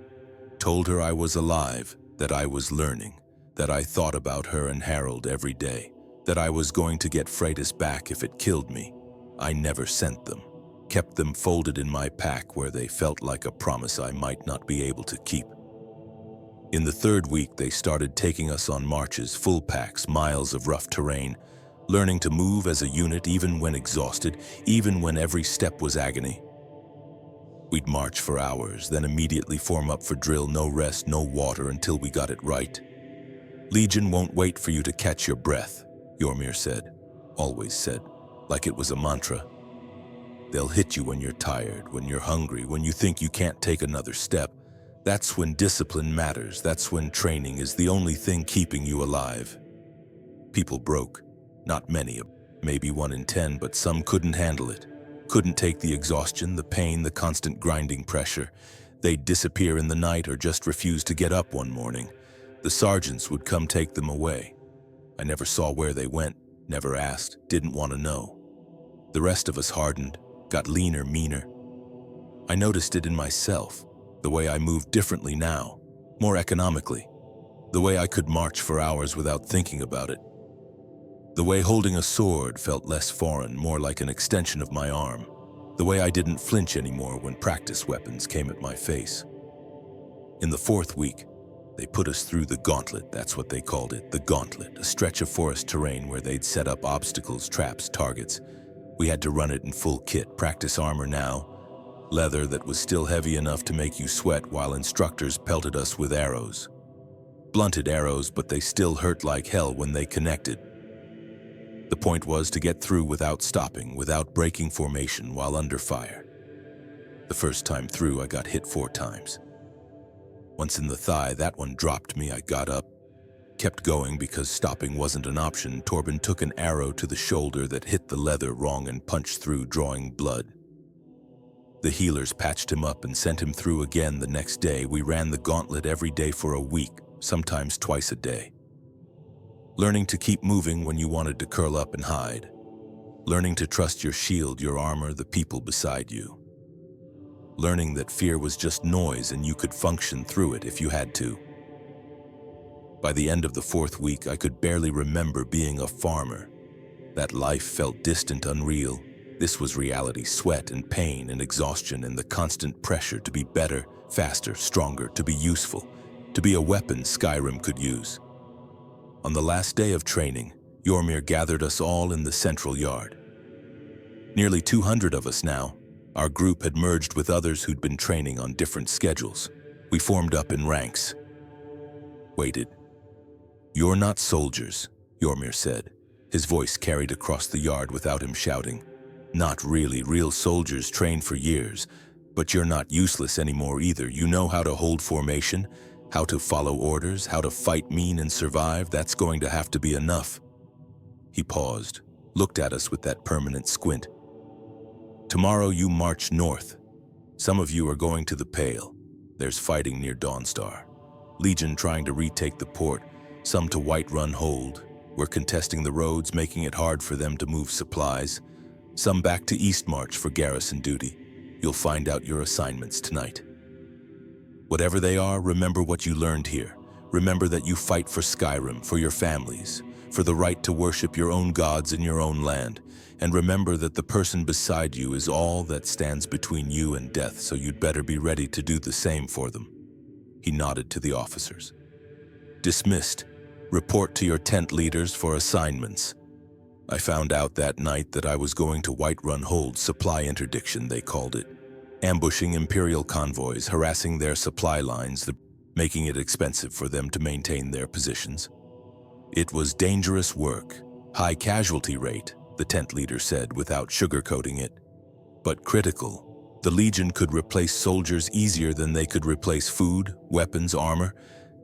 told her I was alive, that I was learning, that I thought about her and Harold every day, that I was going to get Freitas back if it killed me. I never sent them, kept them folded in my pack where they felt like a promise I might not be able to keep. In the 3rd week, they started taking us on marches, full packs, miles of rough terrain, learning to move as a unit even when exhausted, even when every step was agony. We'd march for hours, then immediately form up for drill, no rest, no water until we got it right. Legion won't wait for you to catch your breath, Yormir said, always said, like it was a mantra. They'll hit you when you're tired, when you're hungry, when you think you can't take another step. That's when discipline matters. That's when training is the only thing keeping you alive. People broke. Not many, maybe 1 in 10, but some couldn't handle it. Couldn't take the exhaustion, the pain, the constant grinding pressure. They'd disappear in the night or just refuse to get up one morning. The sergeants would come take them away. I never saw where they went, never asked, didn't want to know. The rest of us hardened, got leaner, meaner. I noticed it in myself, the way I moved differently now, more economically, the way I could march for hours without thinking about it. The way holding a sword felt less foreign, more like an extension of my arm. The way I didn't flinch anymore when practice weapons came at my face. In the 4th week, they put us through the gauntlet, that's what they called it, the gauntlet, a stretch of forest terrain where they'd set up obstacles, traps, targets. We had to run it in full kit, practice armor now, leather that was still heavy enough to make you sweat while instructors pelted us with arrows. Blunted arrows, but they still hurt like hell when they connected. The point was to get through without stopping, without breaking formation while under fire. The first time through, I got hit 4 times. Once in the thigh, that one dropped me. I got up, kept going because stopping wasn't an option. Torben took an arrow to the shoulder that hit the leather wrong and punched through, drawing blood. The healers patched him up and sent him through again the next day. We ran the gauntlet every day for a week, sometimes twice a day. Learning to keep moving when you wanted to curl up and hide. Learning to trust your shield, your armor, the people beside you. Learning that fear was just noise and you could function through it if you had to. By the end of the 4th week, I could barely remember being a farmer. That life felt distant, unreal. This was reality: sweat and pain and exhaustion and the constant pressure to be better, faster, stronger, to be useful, to be a weapon Skyrim could use. On the last day of training, Jormir gathered us all in the central yard. Nearly 200 of us now. Our group had merged with others who'd been training on different schedules. We formed up in ranks. Waited. "You're not soldiers," Jormir said. His voice carried across the yard without him shouting. "Not really. Real soldiers train for years. But you're not useless anymore either. You know how to hold formation, how to follow orders, how to fight mean and survive. That's going to have to be enough." He paused, looked at us with that permanent squint. "Tomorrow you march north. Some of you are going to the Pale. There's fighting near Dawnstar. Legion trying to retake the port, some to Whiterun hold. We're contesting the roads, making it hard for them to move supplies. Some back to Eastmarch for garrison duty. You'll find out your assignments tonight. Whatever they are, remember what you learned here. Remember that you fight for Skyrim, for your families, for the right to worship your own gods in your own land. And remember that the person beside you is all that stands between you and death, so you'd better be ready to do the same for them." He nodded to the officers. "Dismissed. Report to your tent leaders for assignments." I found out that night that I was going to Whiterun Hold, supply interdiction they called it. Ambushing Imperial convoys, harassing their supply lines, making it expensive for them to maintain their positions. It was dangerous work, high casualty rate, the tent leader said without sugarcoating it. But critical. The Legion could replace soldiers easier than they could replace food, weapons, armor,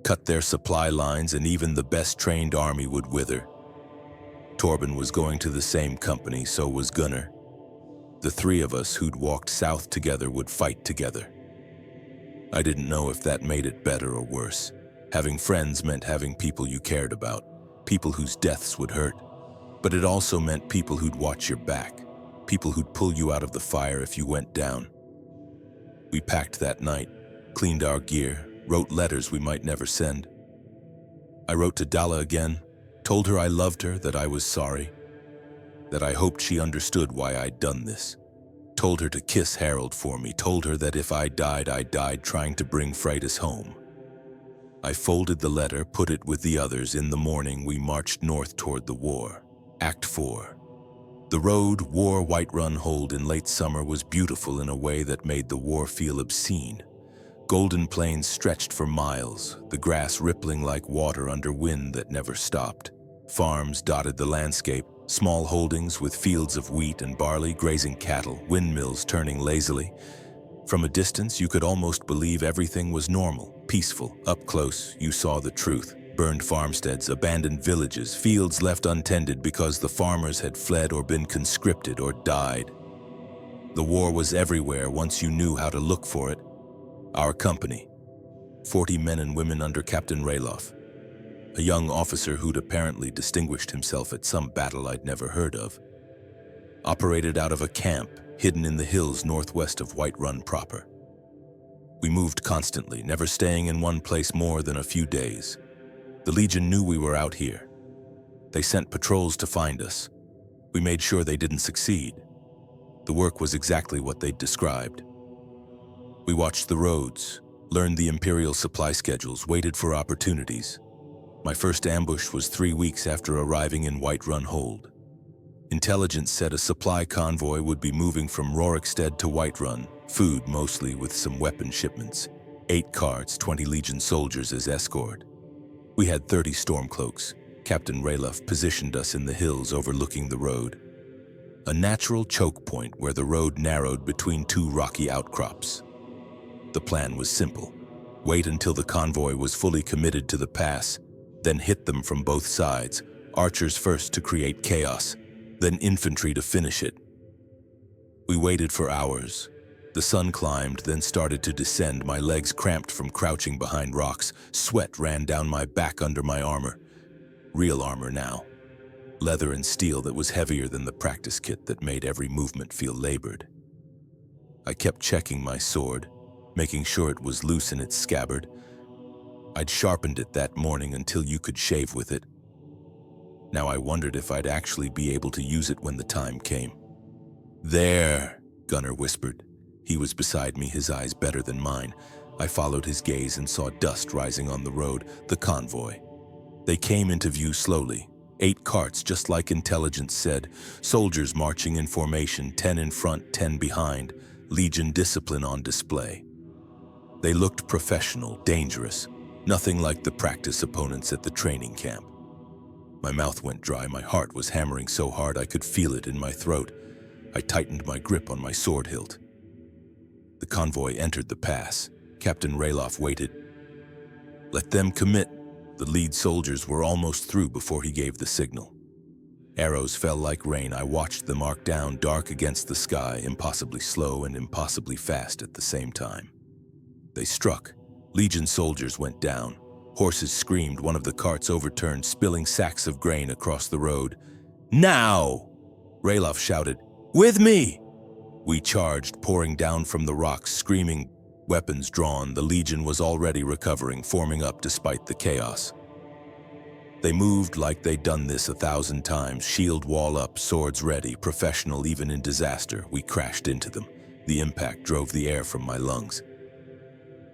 cut their supply lines, and even the best trained army would wither. Torben was going to the same company, so was Gunnar. The 3 of us who'd walked south together would fight together. I didn't know if that made it better or worse. Having friends meant having people you cared about, people whose deaths would hurt. But it also meant people who'd watch your back, people who'd pull you out of the fire if you went down. We packed that night, cleaned our gear, wrote letters we might never send. I wrote to Dalla again, told her I loved her, that I was sorry, that I hoped she understood why I'd done this. Told her to kiss Harold for me, told her that if I died trying to bring Freydis home. I folded the letter, put it with the others. In the morning, we marched north toward the war. Act 4. The road war Whiterun Hold in late summer was beautiful in a way that made the war feel obscene. Golden plains stretched for miles, the grass rippling like water under wind that never stopped. Farms dotted the landscape, small holdings with fields of wheat and barley, grazing cattle, windmills turning lazily. From a distance, you could almost believe everything was normal, peaceful. Up close, you saw the truth. Burned farmsteads, abandoned villages, fields left untended because the farmers had fled or been conscripted or died. The war was everywhere once you knew how to look for it. Our company, 40 men and women under Captain Ralof, a young officer who'd apparently distinguished himself at some battle I'd never heard of, operated out of a camp hidden in the hills northwest of Whiterun proper. We moved constantly, never staying in one place more than a few days. The Legion knew we were out here. They sent patrols to find us. We made sure they didn't succeed. The work was exactly what they'd described. We watched the roads, learned the Imperial supply schedules, waited for opportunities. My first ambush was 3 weeks after arriving in Whiterun Hold. Intelligence said a supply convoy would be moving from Rorikstead to Whiterun, food mostly with some weapon shipments. 8 carts, 20 Legion soldiers as escort. We had 30 Stormcloaks. Captain Ralof positioned us in the hills overlooking the road. A natural choke point where the road narrowed between 2 rocky outcrops. The plan was simple. Wait until the convoy was fully committed to the pass, then hit them from both sides, archers first to create chaos, then infantry to finish it. We waited for hours. The sun climbed, then started to descend, my legs cramped from crouching behind rocks. Sweat ran down my back under my armor. Real armor now. Leather and steel that was heavier than the practice kit that made every movement feel labored. I kept checking my sword, making sure it was loose in its scabbard. I'd sharpened it that morning until you could shave with it. Now I wondered if I'd actually be able to use it when the time came. "There," Gunnar whispered. He was beside me, his eyes better than mine. I followed his gaze and saw dust rising on the road, the convoy. They came into view slowly. 8 carts, just like intelligence said. Soldiers marching in formation, 10 in front, 10 behind. Legion discipline on display. They looked professional, dangerous. Nothing like the practice opponents at the training camp. My mouth went dry, my heart was hammering so hard I could feel it in my throat. I tightened my grip on my sword hilt. The convoy entered the pass. Captain Raloff waited. "Let them commit." The lead soldiers were almost through before he gave the signal. Arrows fell like rain. I watched them arc down, dark against the sky, impossibly slow and impossibly fast at the same time. They struck. Legion soldiers went down. Horses screamed. One of the carts overturned, spilling sacks of grain across the road. "Now!" Raloff shouted. "With me!" We charged, pouring down from the rocks, screaming, weapons drawn. The Legion was already recovering, forming up despite the chaos. They moved like they'd done this 1,000 times, shield wall up, swords ready, professional even in disaster. We crashed into them. The impact drove the air from my lungs.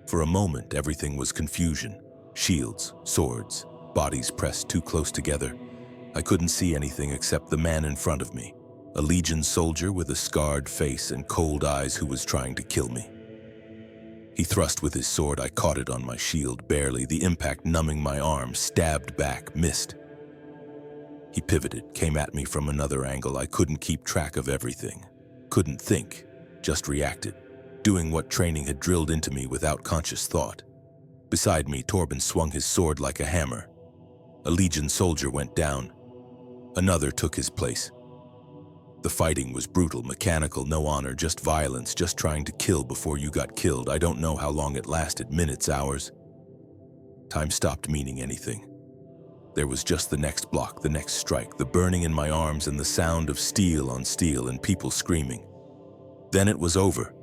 For a moment, everything was confusion. Shields, swords, bodies pressed too close together. I couldn't see anything except the man in front of me. A Legion soldier with a scarred face and cold eyes who was trying to kill me. He thrust with his sword. I caught it on my shield, barely, the impact numbing my arm, stabbed back, missed. He pivoted, came at me from another angle. I couldn't keep track of everything. Couldn't think, just reacted, doing what training had drilled into me without conscious thought. Beside me, Torben swung his sword like a hammer. A Legion soldier went down. Another took his place. The fighting was brutal, mechanical, no honor, just violence, just trying to kill before you got killed. I don't know how long it lasted, minutes, hours. Time stopped meaning anything. There was just the next block, the next strike, the burning in my arms and the sound of steel on steel and people screaming. Then it was over.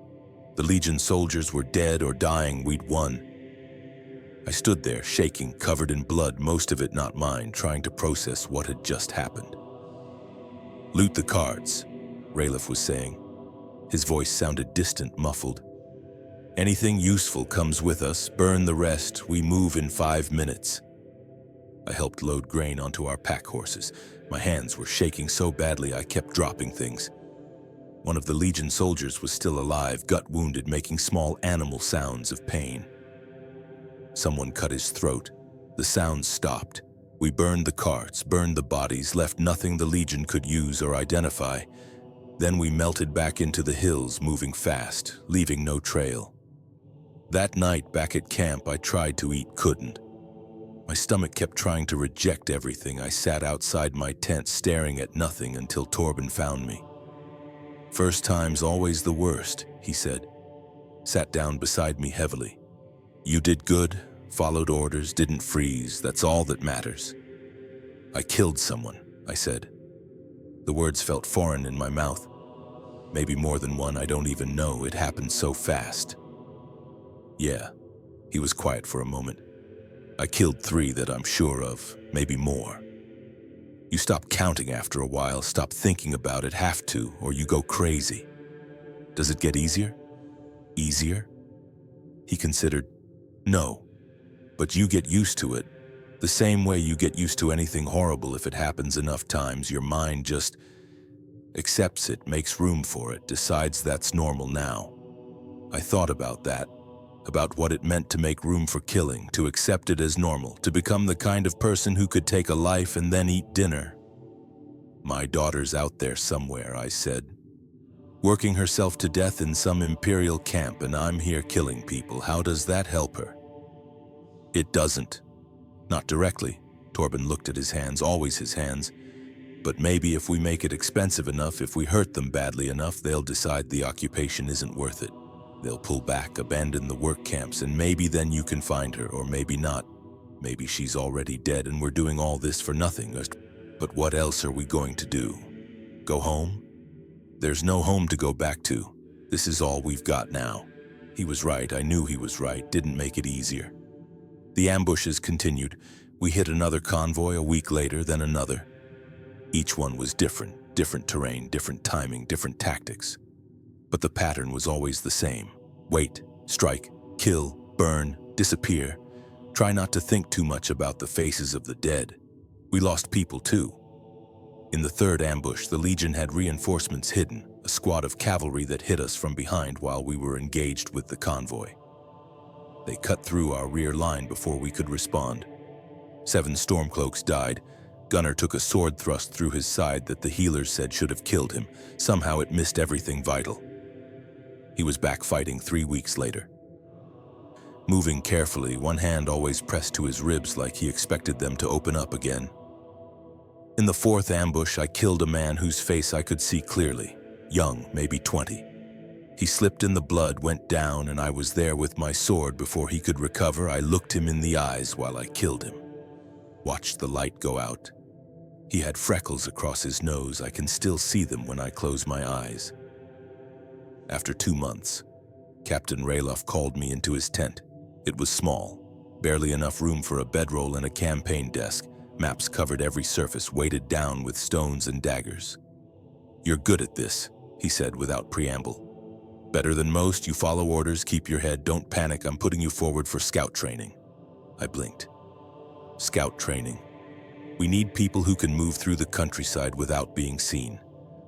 The Legion soldiers were dead or dying. We'd won. I stood there, shaking, covered in blood, most of it not mine, trying to process what had just happened. "Loot the cards," Raloff was saying. His voice sounded distant, muffled. "Anything useful comes with us. Burn the rest. We move in 5 minutes." I helped load grain onto our pack horses. My hands were shaking so badly I kept dropping things. One of the Legion soldiers was still alive, gut wounded, making small animal sounds of pain. Someone cut his throat. The sounds stopped. We burned the carts, burned the bodies, left nothing the Legion could use or identify. Then we melted back into the hills, moving fast, leaving no trail. That night, back at camp, I tried to eat, couldn't. My stomach kept trying to reject everything. I sat outside my tent, staring at nothing until Torben found me. "First time's always the worst," he said. Sat down beside me heavily. "You did good. Followed orders, didn't freeze. That's all that matters." "I killed someone," I said. The words felt foreign in my mouth. Maybe more than one, I don't even know. It happened so fast. "Yeah." He was quiet for a moment. "I killed 3 that I'm sure of, maybe more." You stop counting after a while, stop thinking about it, have to, or you go crazy. "Does it get easier?" "Easier?" He considered. "No. But you get used to it. The same way you get used to anything horrible. If it happens enough times, your mind just accepts it, makes room for it, decides that's normal now." I thought about that, about what it meant to make room for killing, to accept it as normal, to become the kind of person who could take a life and then eat dinner. "My daughter's out there somewhere," I said, "working herself to death in some Imperial camp, and I'm here killing people. How does that help her?" It doesn't. Not directly. Torben looked at his hands, always his hands. But maybe if we make it expensive enough, if we hurt them badly enough, they'll decide the occupation isn't worth it. They'll pull back, abandon the work camps, and maybe then you can find her, or maybe not. Maybe she's already dead and we're doing all this for nothing. But what else are we going to do? Go home? There's no home to go back to. This is all we've got now. He was right, I knew he was right, didn't make it easier. The ambushes continued. We hit another convoy a week later, then another. Each one was different terrain, different timing, different tactics. But the pattern was always the same. Wait, strike, kill, burn, disappear. Try not to think too much about the faces of the dead. We lost people too. In the third ambush, the Legion had reinforcements hidden, a squad of cavalry that hit us from behind while we were engaged with the convoy. They cut through our rear line before we could respond. 7 Stormcloaks died. Gunnar took a sword thrust through his side that the healers said should have killed him. Somehow it missed everything vital. He was back fighting 3 weeks later. Moving carefully, one hand always pressed to his ribs like he expected them to open up again. In the 4th ambush, I killed a man whose face I could see clearly. Young, maybe 20. He slipped in the blood, went down, and I was there with my sword before he could recover. I looked him in the eyes while I killed him. Watched the light go out. He had freckles across his nose. I can still see them when I close my eyes. After 2 months, Captain Ralof called me into his tent. It was small, barely enough room for a bedroll and a campaign desk. Maps covered every surface, weighted down with stones and daggers. "You're good at this," he said without preamble. "Better than most, you follow orders, keep your head, don't panic, I'm putting you forward for scout training." I blinked. Scout training. We need people who can move through the countryside without being seen,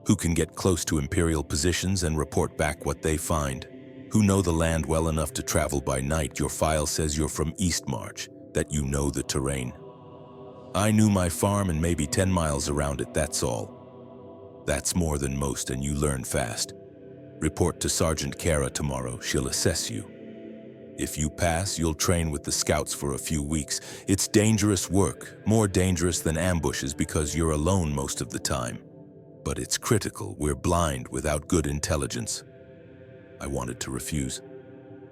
who can get close to Imperial positions and report back what they find, who know the land well enough to travel by night. Your file says you're from Eastmarch, that you know the terrain. I knew my farm and maybe 10 miles around it, that's all. That's more than most, and you learn fast. Report to Sergeant Kara tomorrow, she'll assess you. If you pass, you'll train with the scouts for a few weeks. It's dangerous work, more dangerous than ambushes because you're alone most of the time. But it's critical, we're blind without good intelligence. I wanted to refuse.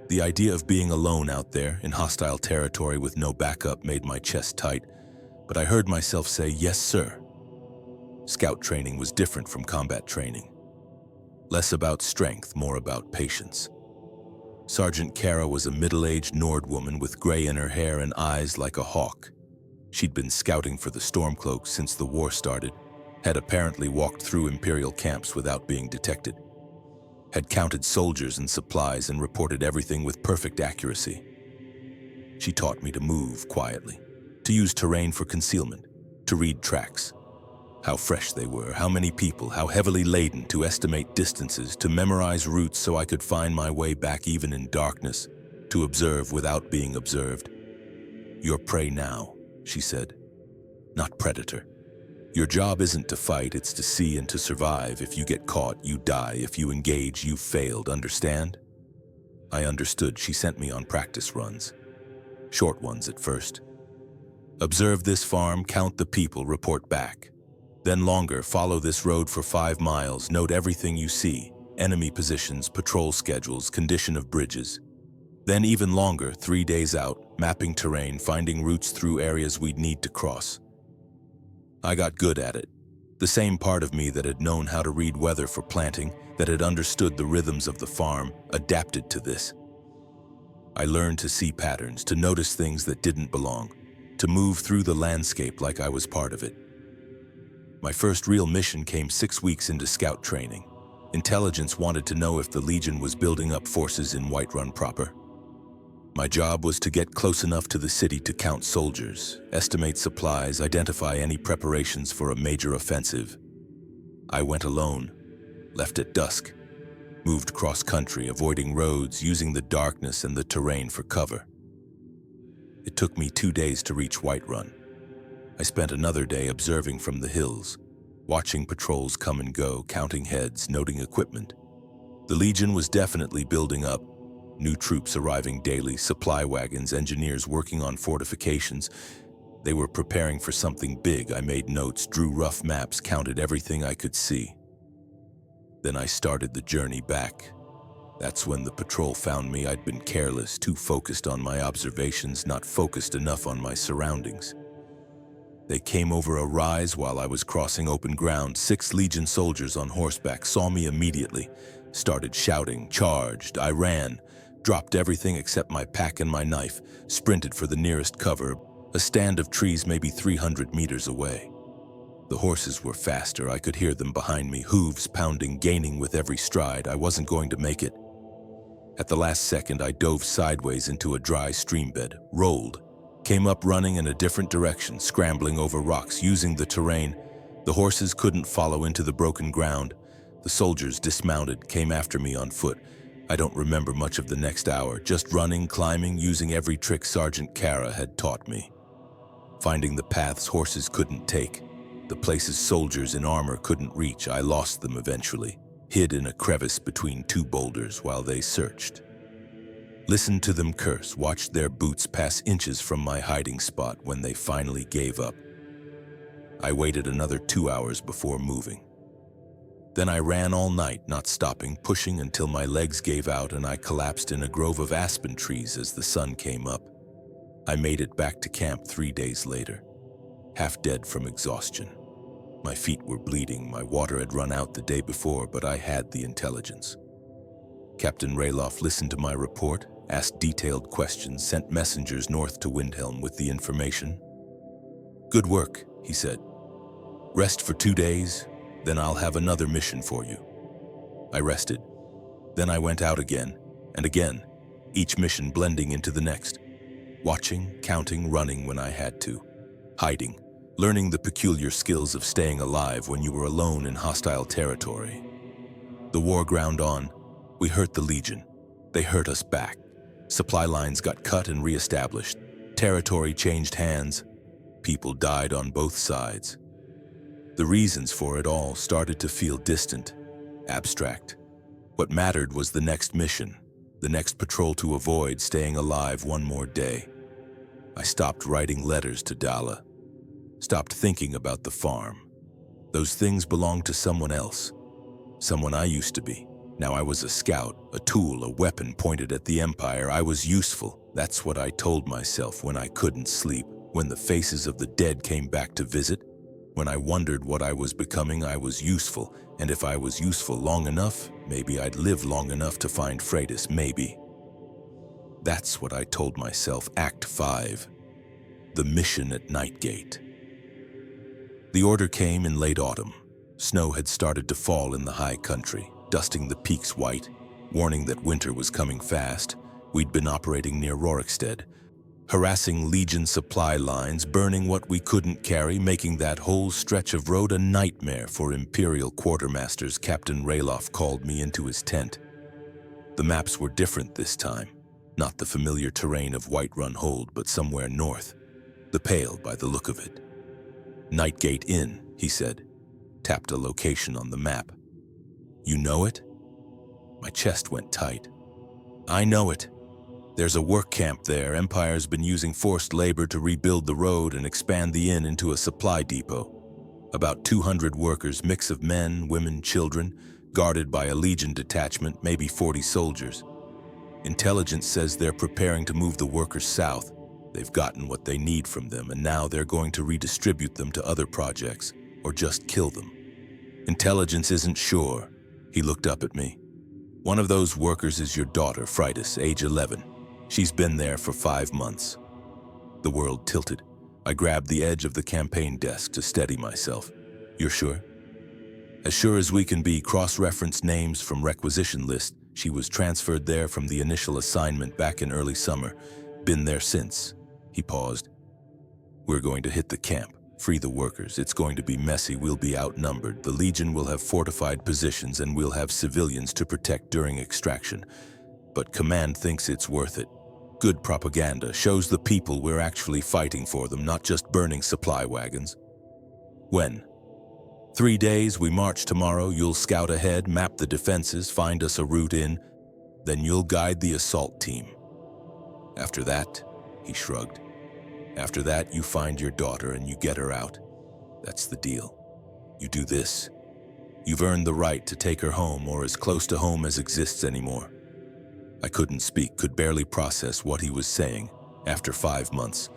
The idea of being alone out there, in hostile territory with no backup, made my chest tight, but I heard myself say, "Yes, sir." Scout training was different from combat training. Less about strength, more about patience. Sergeant Kara was a middle-aged Nord woman with gray in her hair and eyes like a hawk. She'd been scouting for the Stormcloak since the war started, had apparently walked through Imperial camps without being detected, had counted soldiers and supplies and reported everything with perfect accuracy. She taught me to move quietly, to use terrain for concealment, to read tracks. How fresh they were, how many people, how heavily laden, to estimate distances, to memorize routes so I could find my way back even in darkness, to observe without being observed. "You're prey now," she said, "not predator. Your job isn't to fight, it's to see and to survive. If you get caught, you die. If you engage, you failed. Understand?" I understood. She sent me on practice runs. Short ones at first. Observe this farm, count the people, report back. Then longer, follow this road for 5 miles, note everything you see, enemy positions, patrol schedules, condition of bridges. Then even longer, 3 days out, mapping terrain, finding routes through areas we'd need to cross. I got good at it. The same part of me that had known how to read weather for planting, that had understood the rhythms of the farm, adapted to this. I learned to see patterns, to notice things that didn't belong, to move through the landscape like I was part of it. My first real mission came 6 weeks into scout training. Intelligence wanted to know if the Legion was building up forces in Whiterun proper. My job was to get close enough to the city to count soldiers, estimate supplies, identify any preparations for a major offensive. I went alone, left at dusk, moved cross-country, avoiding roads, using the darkness and the terrain for cover. It took me 2 days to reach Whiterun. I spent another day observing from the hills, watching patrols come and go, counting heads, noting equipment. The Legion was definitely building up, New troops arriving daily, supply wagons, engineers working on fortifications. They were preparing for something big. I made notes, drew rough maps, counted everything I could see. Then I started the journey back. That's when the patrol found me. I'd been careless, too focused on my observations, not focused enough on my surroundings. They came over a rise while I was crossing open ground. 6 Legion soldiers on horseback saw me immediately, started shouting, charged. I ran, dropped everything except my pack and my knife, sprinted for the nearest cover, a stand of trees maybe 300 meters away. The horses were faster. I could hear them behind me, hooves pounding, gaining with every stride. I wasn't going to make it. At the last second, I dove sideways into a dry stream bed, rolled, came up running in a different direction, scrambling over rocks, using the terrain. The horses couldn't follow into the broken ground. The soldiers dismounted, came after me on foot. I don't remember much of the next hour, just running, climbing, using every trick Sergeant Kara had taught me. Finding the paths horses couldn't take, the places soldiers in armor couldn't reach. I lost them eventually, hid in a crevice between 2 boulders while they searched. Listened to them curse, watched their boots pass inches from my hiding spot when they finally gave up. I waited another 2 hours before moving. Then I ran all night, not stopping, pushing until my legs gave out and I collapsed in a grove of aspen trees as the sun came up. I made it back to camp 3 days later, half dead from exhaustion. My feet were bleeding, my water had run out the day before, but I had the intelligence. Captain Raloff listened to my report, asked detailed questions, sent messengers north to Windhelm with the information. "Good work," he said. "Rest for 2 days, then I'll have another mission for you." I rested. Then I went out again, and again, each mission blending into the next. Watching, counting, running when I had to. Hiding, learning the peculiar skills of staying alive when you were alone in hostile territory. The war ground on. We hurt the Legion. They hurt us back. Supply lines got cut and re-established. Territory changed hands. People died on both sides. The reasons for it all started to feel distant, abstract. What mattered was the next mission, the next patrol to avoid, staying alive one more day. I stopped writing letters to Dala. Stopped thinking about the farm. Those things belonged to someone else. Someone I used to be. Now I was a scout, a tool, a weapon pointed at the Empire. I was useful. That's what I told myself when I couldn't sleep, when the faces of the dead came back to visit. When I wondered what I was becoming, I was useful. And if I was useful long enough, maybe I'd live long enough to find Freitas, maybe. That's what I told myself. Act 5. The mission at Nightgate. The order came in late autumn. Snow had started to fall in the high country, dusting the peaks white, warning that winter was coming fast. We'd been operating near Rorikstead, harassing Legion supply lines, burning what we couldn't carry, making that whole stretch of road a nightmare for Imperial quartermasters. Captain Raloff called me into his tent. The maps were different this time. Not the familiar terrain of Whiterun Hold, but somewhere north. The Pale by the look of it. Nightgate Inn, he said. Tapped a location on the map. You know it? My chest went tight. I know it. There's a work camp there. Empire's been using forced labor to rebuild the road and expand the inn into a supply depot. About 200 workers, mix of men, women, children, guarded by a Legion detachment, maybe 40 soldiers. Intelligence says they're preparing to move the workers south. They've gotten what they need from them, and now they're going to redistribute them to other projects, or just kill them. Intelligence isn't sure. He looked up at me. One of those workers is your daughter, Freitas, age 11. She's been there for 5 months. The world tilted. I grabbed the edge of the campaign desk to steady myself. You're sure? As sure as we can be. Cross-reference names from requisition list. She was transferred there from the initial assignment back in early summer. Been there since. He paused. We're going to hit the camp. Free the workers. It's going to be messy. We'll be outnumbered. The Legion will have fortified positions and we'll have civilians to protect during extraction. But Command thinks it's worth it. Good propaganda. Shows the people we're actually fighting for them, not just burning supply wagons. When? 3 days. We march tomorrow. You'll scout ahead, map the defenses, find us a route in. Then you'll guide the assault team. After that, he shrugged. After that, you find your daughter and you get her out. That's the deal. You do this. You've earned the right to take her home, or as close to home as exists anymore. I couldn't speak, could barely process what he was saying. After 5 months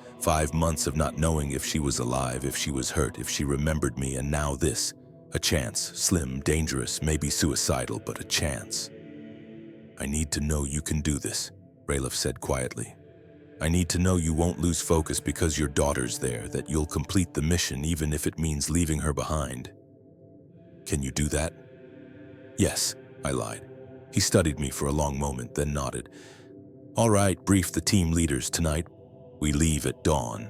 of not knowing if she was alive, if she was hurt, if she remembered me, and now this. A chance, slim, dangerous, maybe suicidal, but a chance. I need to know you can do this, Ralof said quietly. I need to know you won't lose focus because your daughter's there, that you'll complete the mission even if it means leaving her behind. Can you do that? Yes, I lied. He studied me for a long moment, then nodded. All right, brief the team leaders tonight. We leave at dawn.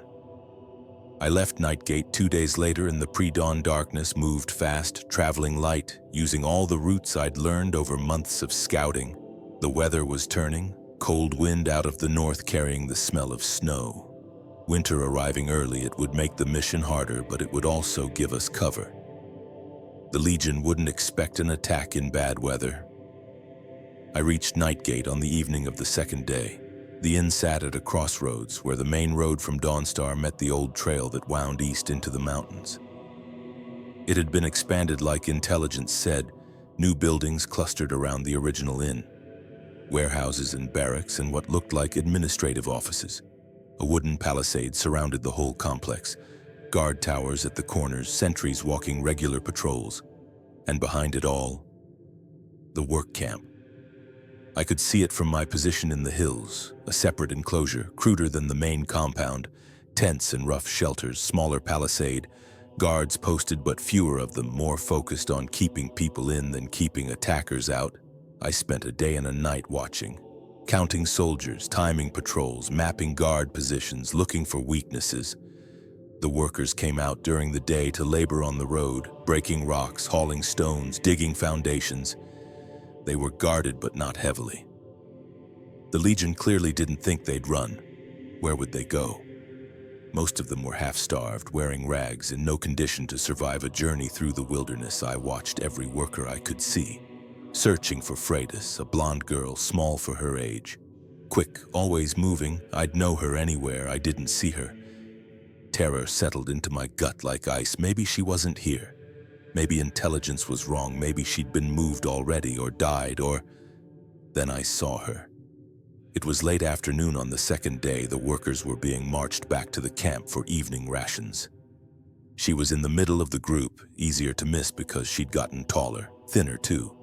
I left Nightgate 2 days later in the pre-dawn darkness, moved fast, traveling light, using all the routes I'd learned over months of scouting. The weather was turning, cold wind out of the north carrying the smell of snow. Winter arriving early, it would make the mission harder, but it would also give us cover. The Legion wouldn't expect an attack in bad weather. I reached Nightgate on the evening of the second day. The inn sat at a crossroads where the main road from Dawnstar met the old trail that wound east into the mountains. It had been expanded like intelligence said, new buildings clustered around the original inn. Warehouses and barracks and what looked like administrative offices. A wooden palisade surrounded the whole complex. Guard towers at the corners, sentries walking regular patrols. And behind it all, the work camp. I could see it from my position in the hills, a separate enclosure, cruder than the main compound, tents and rough shelters, smaller palisade, guards posted but fewer of them, more focused on keeping people in than keeping attackers out. I spent a day and a night watching, counting soldiers, timing patrols, mapping guard positions, looking for weaknesses. The workers came out during the day to labor on the road, breaking rocks, hauling stones, digging foundations. They were guarded but not heavily. The Legion clearly didn't think they'd run. Where would they go? Most of them were half-starved, wearing rags, in no condition to survive a journey through the wilderness. I watched every worker I could see, searching for Freitas, a blonde girl, small for her age. Quick, always moving, I'd know her anywhere. I didn't see her. Terror settled into my gut like ice. Maybe she wasn't here. Maybe intelligence was wrong. Maybe she'd been moved already or died, or... Then I saw her. It was late afternoon on the second day. The workers were being marched back to the camp for evening rations. She was in the middle of the group, easier to miss because she'd gotten taller, thinner too.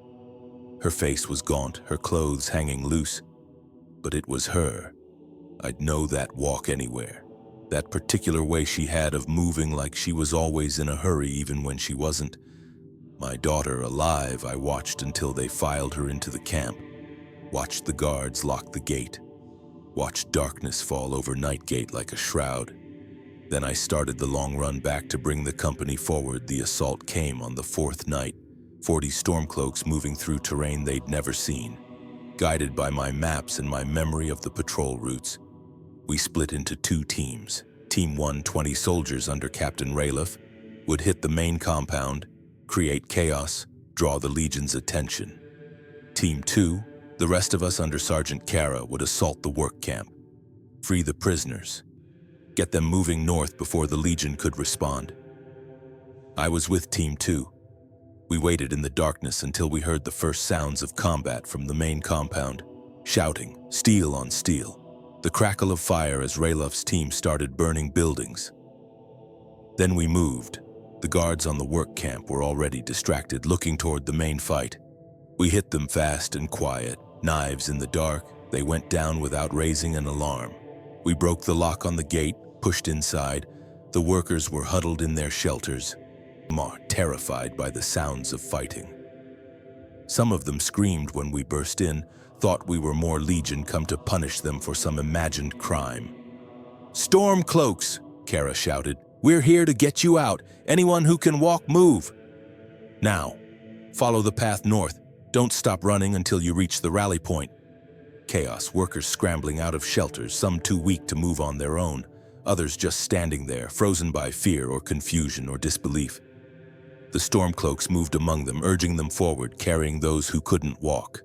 Her face was gaunt, her clothes hanging loose. But it was her. I'd know that walk anywhere. That particular way she had of moving like she was always in a hurry even when she wasn't. My daughter alive, I watched until they filed her into the camp. Watched the guards lock the gate. Watched darkness fall over Nightgate like a shroud. Then I started the long run back to bring the company forward. The assault came on the fourth night. 40 Stormcloaks moving through terrain they'd never seen. Guided by my maps and my memory of the patrol routes, we split into 2 teams. Team 1, 20 soldiers under Captain Ralof, would hit the main compound, create chaos, draw the Legion's attention. Team 2, the rest of us under Sergeant Kara, would assault the work camp, free the prisoners, get them moving north before the Legion could respond. I was with Team 2. We waited in the darkness until we heard the first sounds of combat from the main compound, shouting, steel on steel. The crackle of fire as Ralof's team started burning buildings. Then we moved. The guards on the work camp were already distracted, looking toward the main fight. We hit them fast and quiet, knives in the dark. They went down without raising an alarm. We broke the lock on the gate, pushed inside. The workers were huddled in their shelters, terrified by the sounds of fighting. Some of them screamed when we burst in, thought we were more Legion come to punish them for some imagined crime. "Stormcloaks!" Kara shouted. "We're here to get you out. Anyone who can walk, move. Now, follow the path north. Don't stop running until you reach the rally point." Chaos, workers scrambling out of shelters, some too weak to move on their own, others just standing there, frozen by fear or confusion or disbelief. The Stormcloaks moved among them, urging them forward, carrying those who couldn't walk.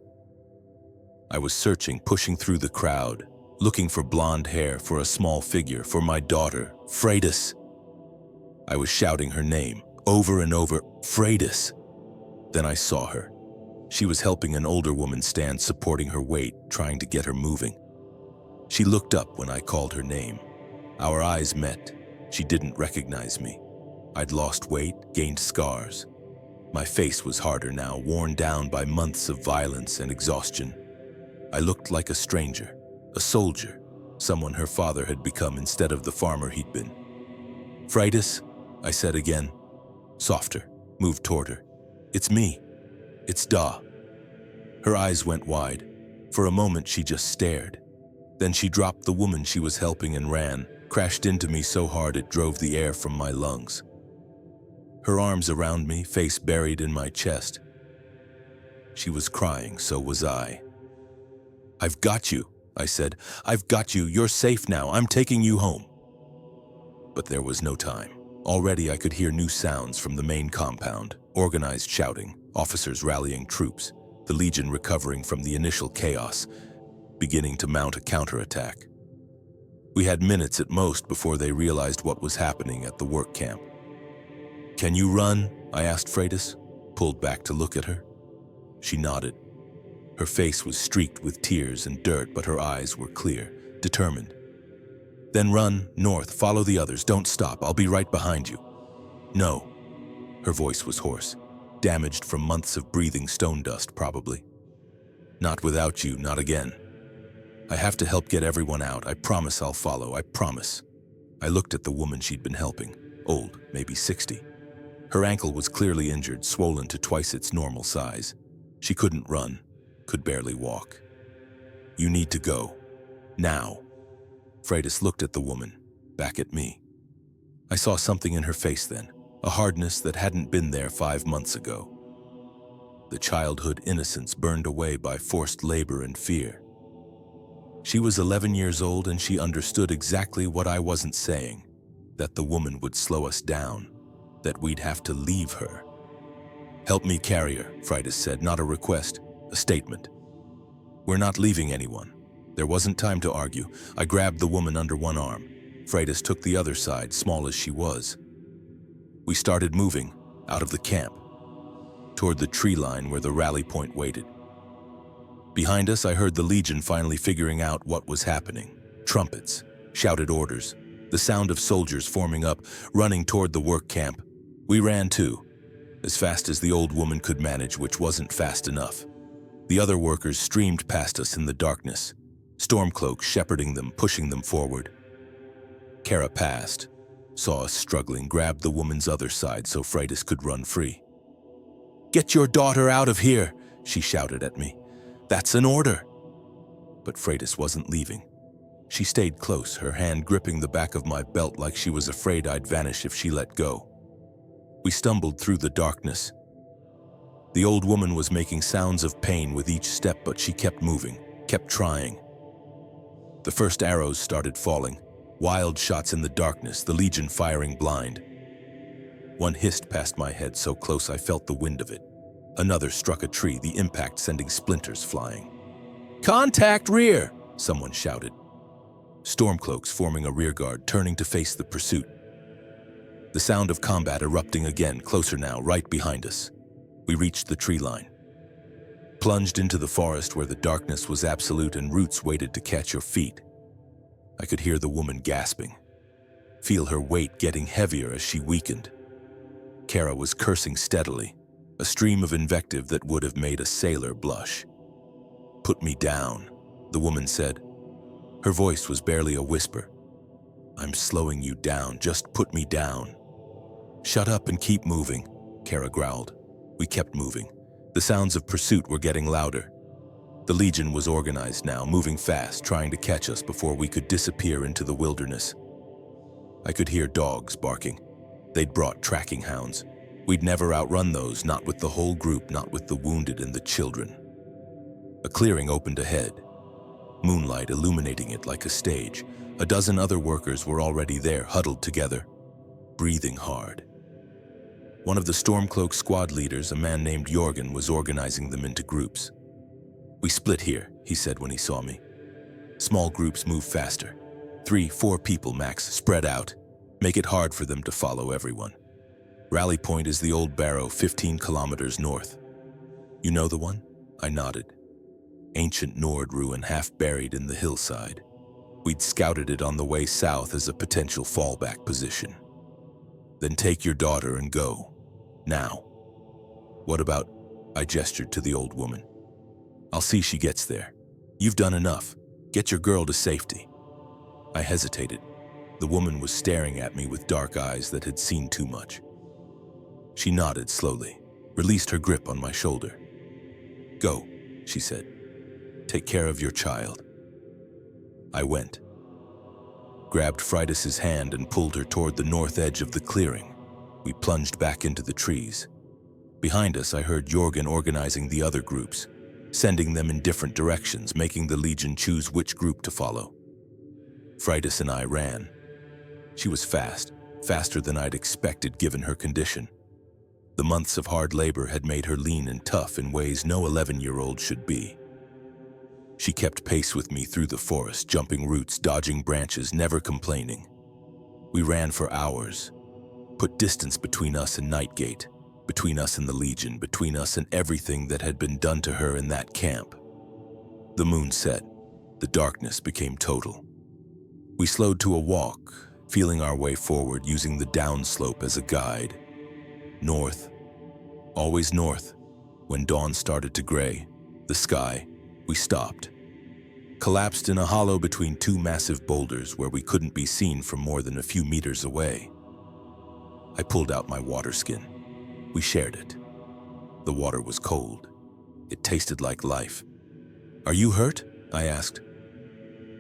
I was searching, pushing through the crowd, looking for blonde hair, for a small figure, for my daughter, Freydis. I was shouting her name, over and over, Freydis. Then I saw her. She was helping an older woman stand, supporting her weight, trying to get her moving. She looked up when I called her name. Our eyes met. She didn't recognize me. I'd lost weight, gained scars. My face was harder now, worn down by months of violence and exhaustion. I looked like a stranger, a soldier, someone her father had become instead of the farmer he'd been. Freydis, I said again, softer, moved toward her. It's me. It's Da. Her eyes went wide. For a moment she just stared. Then she dropped the woman she was helping and ran, crashed into me so hard it drove the air from my lungs. Her arms around me, face buried in my chest. She was crying, so was I. I've got you, I said. I've got you. You're safe now. I'm taking you home. But there was no time. Already I could hear new sounds from the main compound, organized shouting, officers rallying troops, the Legion recovering from the initial chaos, beginning to mount a counterattack. We had minutes at most before they realized what was happening at the work camp. Can you run? I asked Freydis, pulled back to look at her. She nodded. Her face was streaked with tears and dirt, but her eyes were clear, determined. Then run north, follow the others, don't stop, I'll be right behind you. No. Her voice was hoarse, damaged from months of breathing stone dust, probably. Not without you, not again. I have to help get everyone out. I promise I'll follow, I promise. I looked at the woman she'd been helping, old, maybe 60. Her ankle was clearly injured, swollen to twice its normal size. She couldn't run, could barely walk. You need to go. Now. Freydis looked at the woman, back at me. I saw something in her face then, a hardness that hadn't been there 5 months ago. The childhood innocence burned away by forced labor and fear. She was 11 years old and she understood exactly what I wasn't saying, that the woman would slow us down, that we'd have to leave her. Help me carry her, Freydis said, not a request, a statement. We're not leaving anyone. There wasn't time to argue. I grabbed the woman under one arm. Freydis took the other side, small as she was. We started moving, out of the camp, toward the tree line where the rally point waited. Behind us, I heard the Legion finally figuring out what was happening. Trumpets, shouted orders, the sound of soldiers forming up, running toward the work camp. We ran too, as fast as the old woman could manage, which wasn't fast enough. The other workers streamed past us in the darkness, Stormcloak shepherding them, pushing them forward. Kara passed, saw us struggling, grabbed the woman's other side so Freydis could run free. Get your daughter out of here, she shouted at me. That's an order. But Freydis wasn't leaving. She stayed close, her hand gripping the back of my belt like she was afraid I'd vanish if she let go. We stumbled through the darkness. The old woman was making sounds of pain with each step, but she kept moving, kept trying. The first arrows started falling, wild shots in the darkness, the Legion firing blind. One hissed past my head so close I felt the wind of it. Another struck a tree, the impact sending splinters flying. Contact rear, someone shouted. Stormcloaks forming a rearguard, turning to face the pursuit. The sound of combat erupting again, closer now, right behind us. We reached the tree line. Plunged into the forest where the darkness was absolute and roots waited to catch your feet. I could hear the woman gasping, feel her weight getting heavier as she weakened. Kara was cursing steadily, a stream of invective that would have made a sailor blush. Put me down, the woman said. Her voice was barely a whisper. I'm slowing you down, just put me down. Shut up and keep moving, Kara growled. We kept moving. The sounds of pursuit were getting louder. The Legion was organized now, moving fast, trying to catch us before we could disappear into the wilderness. I could hear dogs barking. They'd brought tracking hounds. We'd never outrun those, not with the whole group, not with the wounded and the children. A clearing opened ahead, moonlight illuminating it like a stage. A dozen other workers were already there, huddled together, breathing hard. One of the Stormcloak squad leaders, a man named Jorgen, was organizing them into groups. We split here, he said when he saw me. Small groups move faster. 3, 4 people max, spread out. Make it hard for them to follow everyone. Rally point is the old barrow 15 kilometers north. You know the one? I nodded. Ancient Nord ruin half buried in the hillside. We'd scouted it on the way south as a potential fallback position. Then take your daughter and go. Now. What about? I gestured to the old woman. I'll see she gets there. You've done enough. Get your girl to safety. I hesitated. The woman was staring at me with dark eyes that had seen too much. She nodded slowly, released her grip on my shoulder. Go, she said. Take care of your child. I went. Grabbed Fridas' hand and pulled her toward the north edge of the clearing. We plunged back into the trees. Behind us, I heard Jorgen organizing the other groups, sending them in different directions, making the Legion choose which group to follow. Fridas and I ran. She was fast, faster than I'd expected given her condition. The months of hard labor had made her lean and tough in ways no 11-year-old should be. She kept pace with me through the forest, jumping roots, dodging branches, never complaining. We ran for hours, put distance between us and Nightgate, between us and the Legion, between us and everything that had been done to her in that camp. The moon set. The darkness became total. We slowed to a walk, feeling our way forward, using the downslope as a guide. North. Always north. When dawn started to gray, the sky, we stopped. Collapsed in a hollow between 2 massive boulders where we couldn't be seen from more than a few meters away. I pulled out my water skin. We shared it. The water was cold. It tasted like life. Are you hurt? I asked.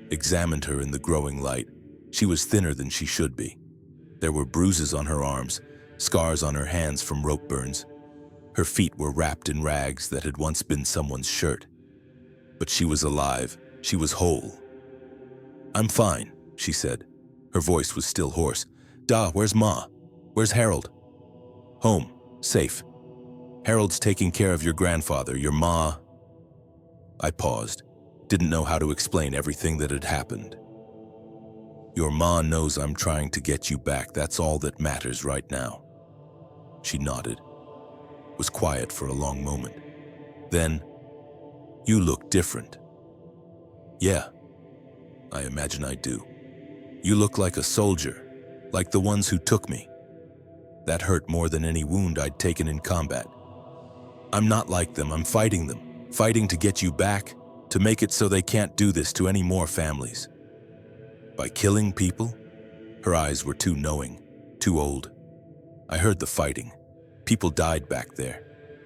Examined her in the growing light. She was thinner than she should be. There were bruises on her arms, scars on her hands from rope burns. Her feet were wrapped in rags that had once been someone's shirt. But she was alive. She was whole. I'm fine, she said. Her voice was still hoarse. Da, where's Ma? Where's Harold? Home. Safe. Harold's taking care of your grandfather, your Ma. I paused. Didn't know how to explain everything that had happened. Your Ma knows I'm trying to get you back. That's all that matters right now. She nodded. Was quiet for a long moment. Then, you look different. Yeah, I imagine I do. You look like a soldier, like the ones who took me. That hurt more than any wound I'd taken in combat. I'm not like them. I'm fighting them. Fighting to get you back, to make it so they can't do this to any more families. By killing people? Her eyes were too knowing, too old. I heard the fighting. People died back there.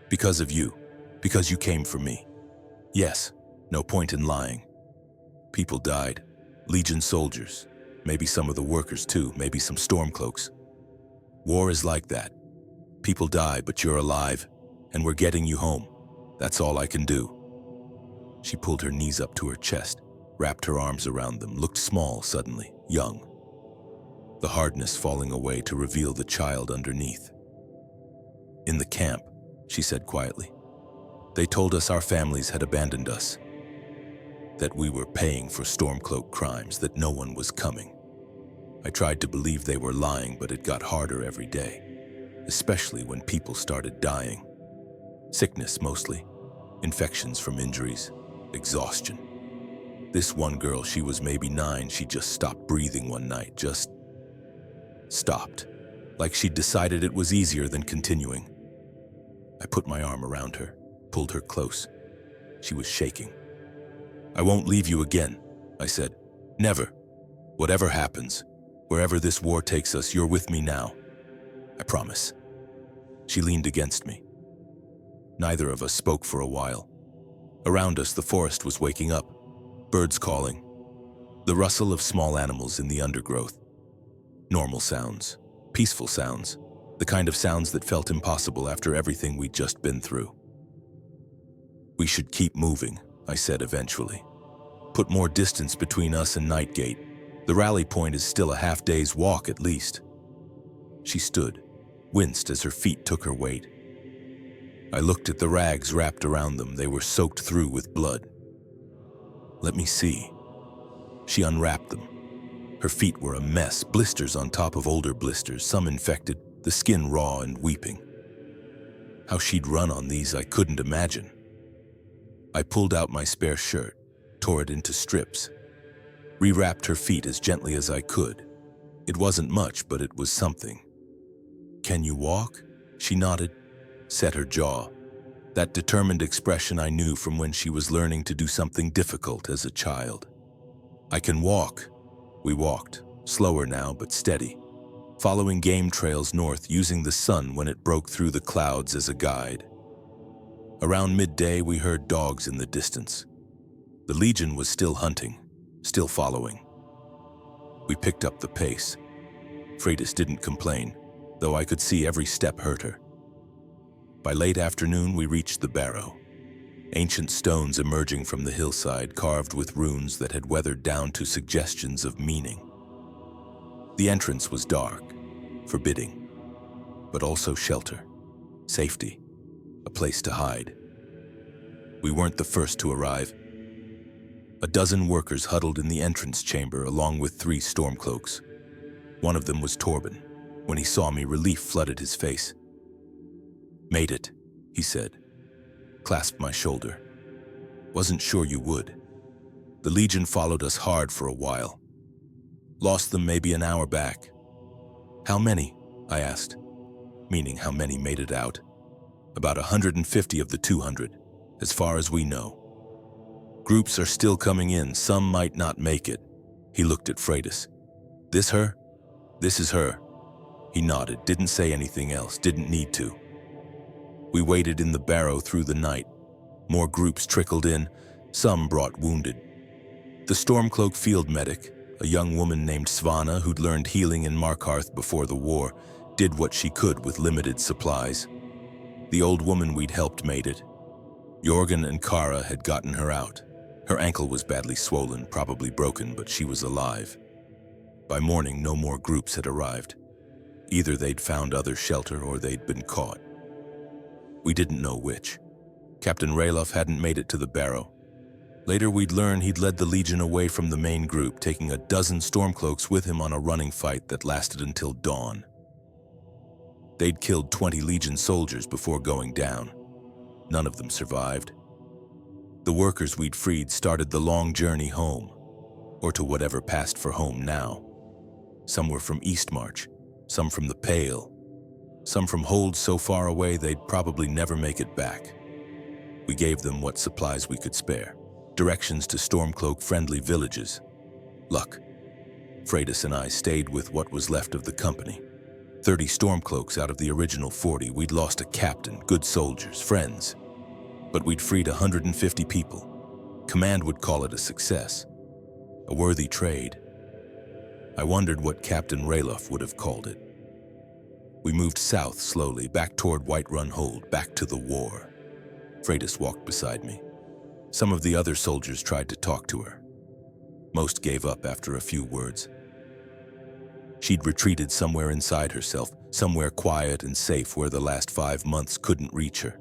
Because of you. Because you came for me. Yes, no point in lying. People died. Legion soldiers. Maybe some of the workers too. Maybe some Stormcloaks. War is like that. People die, but you're alive, and we're getting you home. That's all I can do. She pulled her knees up to her chest, wrapped her arms around them, looked small suddenly, young. The hardness falling away to reveal the child underneath. In the camp, she said quietly, they told us our families had abandoned us, that we were paying for Stormcloak crimes, that no one was coming. I tried to believe they were lying, but it got harder every day, especially when people started dying. Sickness mostly, infections from injuries, exhaustion. This one girl, she was maybe 9, she just stopped breathing one night, just stopped, like she'd decided it was easier than continuing. I put my arm around her, pulled her close. She was shaking. I won't leave you again, I said. Never. Whatever happens, wherever this war takes us, you're with me now. I promise. She leaned against me. Neither of us spoke for a while. Around us, the forest was waking up. Birds calling. The rustle of small animals in the undergrowth. Normal sounds. Peaceful sounds. The kind of sounds that felt impossible after everything we'd just been through. We should keep moving, I said eventually. Put more distance between us and Nightgate. The rally point is still a half-day's walk at least. She stood, winced as her feet took her weight. I looked at the rags wrapped around them. They were soaked through with blood. "Let me see." She unwrapped them. Her feet were a mess, blisters on top of older blisters, some infected, the skin raw and weeping. How she'd run on these, I couldn't imagine. I pulled out my spare shirt, tore it into strips, rewrapped her feet as gently as I could. It wasn't much, but it was something. "Can you walk?" She nodded, set her jaw. That determined expression I knew from when she was learning to do something difficult as a child. "I can walk." We walked, slower now but steady, following game trails north, using the sun when it broke through the clouds as a guide. Around midday, we heard dogs in the distance. The Legion was still hunting, still following. We picked up the pace. Freydis didn't complain, though I could see every step hurt her. By late afternoon, we reached the barrow. Ancient stones emerging from the hillside, carved with runes that had weathered down to suggestions of meaning. The entrance was dark, forbidding, but also shelter, safety, a place to hide. We weren't the first to arrive. A dozen workers huddled in the entrance chamber along with 3 Stormcloaks. One of them was Torben. When he saw me, relief flooded his face. "Made it," he said. Clasped my shoulder. "Wasn't sure you would. The Legion followed us hard for a while. Lost them maybe an hour back." "How many?" I asked. Meaning how many made it out. "About 150 of the 200, as far as we know. Groups are still coming in, some might not make it." He looked at Freydis. "This her?" "This is her." He nodded, didn't say anything else, didn't need to. We waited in the barrow through the night. More groups trickled in, some brought wounded. The Stormcloak field medic, a young woman named Svana who'd learned healing in Markarth before the war, did what she could with limited supplies. The old woman we'd helped made it. Jorgen and Kara had gotten her out. Her ankle was badly swollen, probably broken, but she was alive. By morning, no more groups had arrived. Either they'd found other shelter or they'd been caught. We didn't know which. Captain Ralof hadn't made it to the barrow. Later we'd learn he'd led the Legion away from the main group, taking a dozen Stormcloaks with him on a running fight that lasted until dawn. They'd killed 20 Legion soldiers before going down. None of them survived. The workers we'd freed started the long journey home, or to whatever passed for home now. Some were from Eastmarch, some from the Pale, some from holds so far away they'd probably never make it back. We gave them what supplies we could spare, directions to Stormcloak-friendly villages. Luck. Freydis and I stayed with what was left of the company. 30 Stormcloaks out of the original 40. We'd lost a captain, good soldiers, friends. But we'd freed 150 people. Command would call it a success. A worthy trade. I wondered what Captain Ralof would have called it. We moved south slowly, back toward Whiterun Hold, back to the war. Freydis walked beside me. Some of the other soldiers tried to talk to her. Most gave up after a few words. She'd retreated somewhere inside herself, somewhere quiet and safe where the last 5 months couldn't reach her.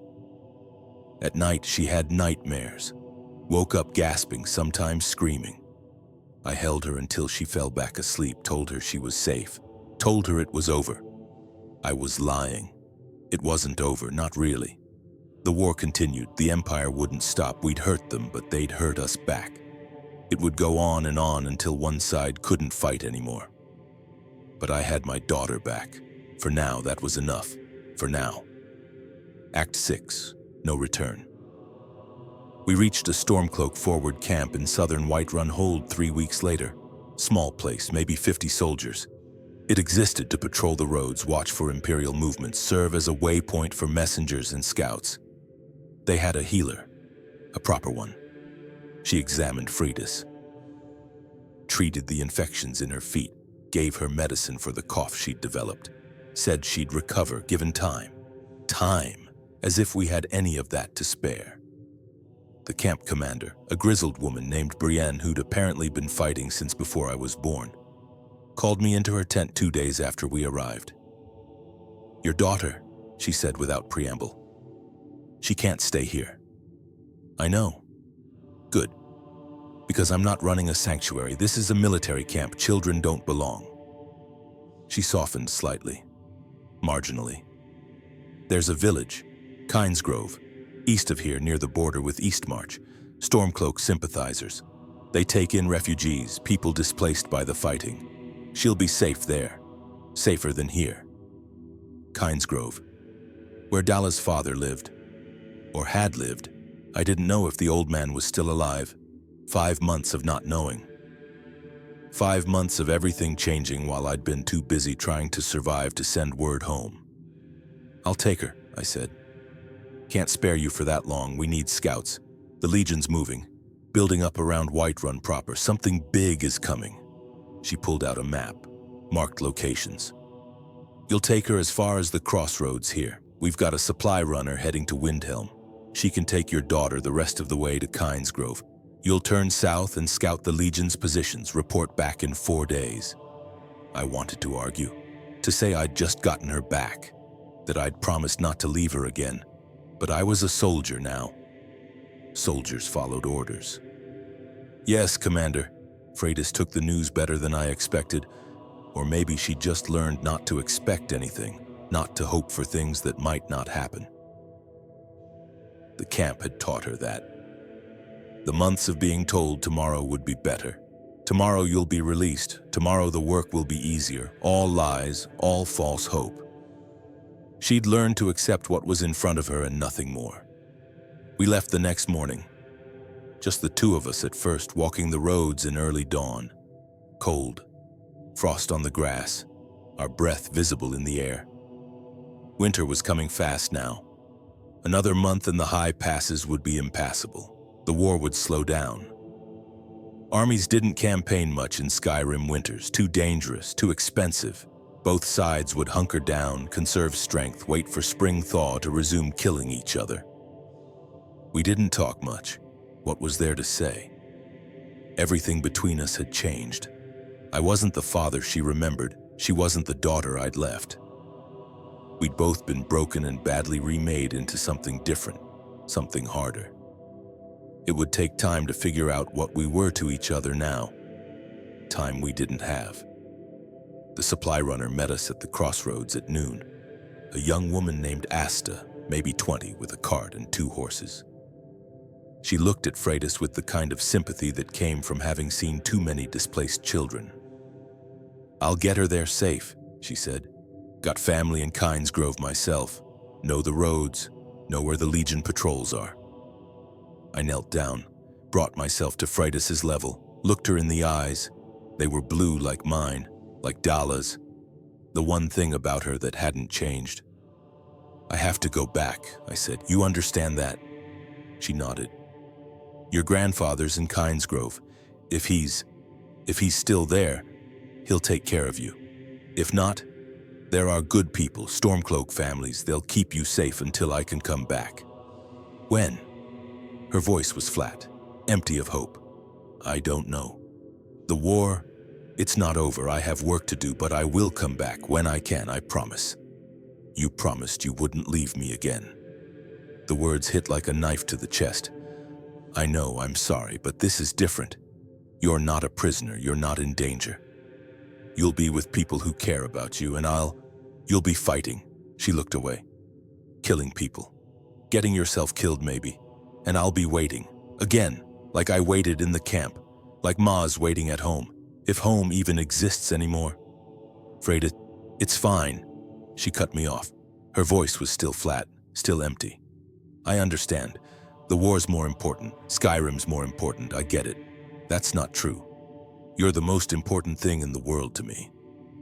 At night, she had nightmares. Woke up gasping, sometimes screaming. I held her until she fell back asleep, told her she was safe, told her it was over. I was lying. It wasn't over, not really. The war continued. The Empire wouldn't stop. We'd hurt them, but they'd hurt us back. It would go on and on until one side couldn't fight anymore. But I had my daughter back. For now, that was enough. For now. Act 6. No return. We reached a Stormcloak forward camp in southern Whiterun Hold 3 weeks later. Small place, maybe 50 soldiers. It existed to patrol the roads, watch for Imperial movements, serve as a waypoint for messengers and scouts. They had a healer, a proper one. She examined Freydis, treated the infections in her feet, gave her medicine for the cough she'd developed, said she'd recover given time. Time, as if we had any of that to spare. The camp commander, a grizzled woman named Brienne who'd apparently been fighting since before I was born, called me into her tent 2 days after we arrived. "Your daughter," she said without preamble. She can't stay here. I know. Good. Because I'm not running a sanctuary. This is a military camp. Children don't belong. She softened slightly, marginally. There's a village, Kynesgrove, east of here near the border with Eastmarch. Stormcloak sympathizers. They take in refugees, people displaced by the fighting. She'll be safe there. Safer than here. Kynesgrove, where Dalla's father lived. Or had lived. I didn't know if the old man was still alive. 5 months of not knowing. 5 months of everything changing while I'd been too busy trying to survive to send word home. I'll take her, I said. Can't spare you for that long. We need scouts. The Legion's moving, building up around Whiterun proper. Something big is coming. She pulled out a map, marked locations. You'll take her as far as the crossroads here. We've got a supply runner heading to Windhelm. She can take your daughter the rest of the way to Kynesgrove. You'll turn south and scout the Legion's positions, report back in 4 days. I wanted to argue, to say I'd just gotten her back, that I'd promised not to leave her again. But I was a soldier now. Soldiers followed orders. Yes, Commander. Freydis took the news better than I expected. Or maybe she just learned not to expect anything, not to hope for things that might not happen. The camp had taught her that. The months of being told tomorrow would be better. Tomorrow you'll be released. Tomorrow the work will be easier. All lies, all false hope. She'd learned to accept what was in front of her and nothing more. We left the next morning. Just the two of us at first, walking the roads in early dawn. Cold. Frost on the grass. Our breath visible in the air. Winter was coming fast now. Another month and the high passes would be impassable. The war would slow down. Armies didn't campaign much in Skyrim winters. Too dangerous, too expensive. Both sides would hunker down, conserve strength, wait for spring thaw to resume killing each other. We didn't talk much. What was there to say? Everything between us had changed. I wasn't the father she remembered. She wasn't the daughter I'd left. We'd both been broken and badly remade into something different, something harder. It would take time to figure out what we were to each other now. Time we didn't have. The supply runner met us at the crossroads at noon. A young woman named Asta, maybe 20, with a cart and 2 horses. She looked at Freydis with the kind of sympathy that came from having seen too many displaced children. I'll get her there safe, she said. Got family in Kynesgrove myself. Know the roads, know where the Legion patrols are. I knelt down, brought myself to Freydis's level, looked her in the eyes. They were blue like mine, like Dalla's. The one thing about her that hadn't changed. I have to go back, I said. You understand that? She nodded. Your grandfather's in Kynesgrove. If he's still there, he'll take care of you. If not, there are good people, Stormcloak families. They'll keep you safe until I can come back. When? Her voice was flat, empty of hope. I don't know. The war, it's not over. I have work to do, but I will come back when I can, I promise. You promised you wouldn't leave me again. The words hit like a knife to the chest. I know, I'm sorry, but this is different. You're not a prisoner, you're not in danger. You'll be with people who care about you, and you'll be fighting. She looked away. Killing people. Getting yourself killed, maybe. And I'll be waiting. Again, like I waited in the camp. Like Ma's waiting at home. If home even exists anymore. Freydis, it's fine. She cut me off. Her voice was still flat, still empty. I understand. The war's more important. Skyrim's more important. I get it. That's not true. You're the most important thing in the world to me.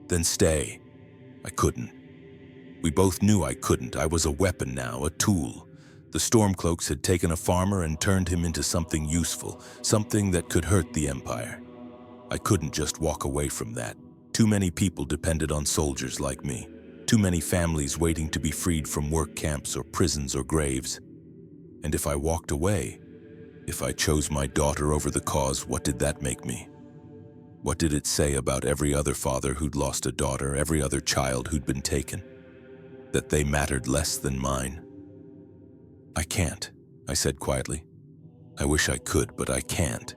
Then stay. I couldn't. We both knew I couldn't. I was a weapon now, a tool. The Stormcloaks had taken a farmer and turned him into something useful, something that could hurt the Empire. I couldn't just walk away from that. Too many people depended on soldiers like me. Too many families waiting to be freed from work camps or prisons or graves. And if I walked away, if I chose my daughter over the cause, what did that make me? What did it say about every other father who'd lost a daughter, every other child who'd been taken? That they mattered less than mine? "I can't," I said quietly. "I wish I could, but I can't."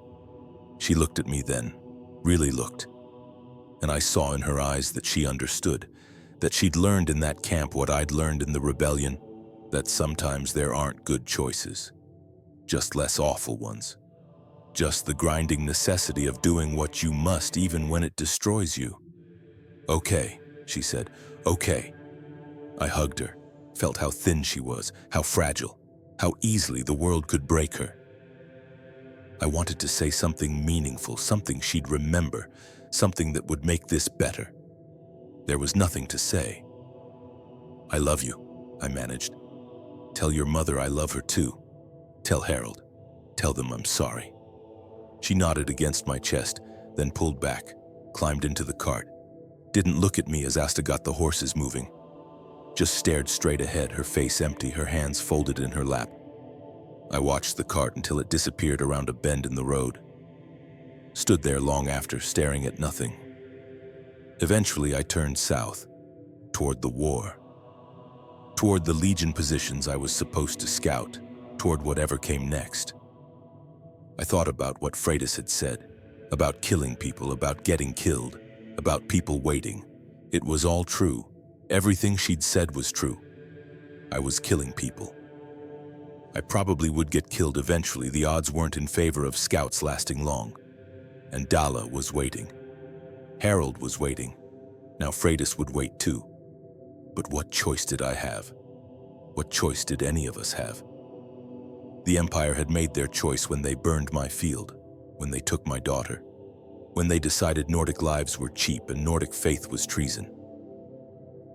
She looked at me then, really looked, and I saw in her eyes that she understood, that she'd learned in that camp what I'd learned in the rebellion, that sometimes there aren't good choices, just less awful ones. Just the grinding necessity of doing what you must even when it destroys you. "Okay," she said, "okay." I hugged her, felt how thin she was, how fragile, how easily the world could break her. I wanted to say something meaningful, something she'd remember, something that would make this better. There was nothing to say. "I love you," I managed. "Tell your mother I love her too. Tell Harold. Tell them I'm sorry." She nodded against my chest, then pulled back, climbed into the cart, didn't look at me as Asta got the horses moving, just stared straight ahead, her face empty, her hands folded in her lap. I watched the cart until it disappeared around a bend in the road. Stood there long after, staring at nothing. Eventually, I turned south, toward the war. Toward the Legion positions I was supposed to scout, toward whatever came next. I thought about what Freitas had said, about killing people, about getting killed, about people waiting. It was all true. Everything she'd said was true. I was killing people. I probably would get killed eventually. The odds weren't in favor of scouts lasting long. And Dala was waiting. Harold was waiting. Now Freitas would wait too. But what choice did I have? What choice did any of us have? The Empire had made their choice when they burned my field, when they took my daughter, when they decided Nordic lives were cheap and Nordic faith was treason.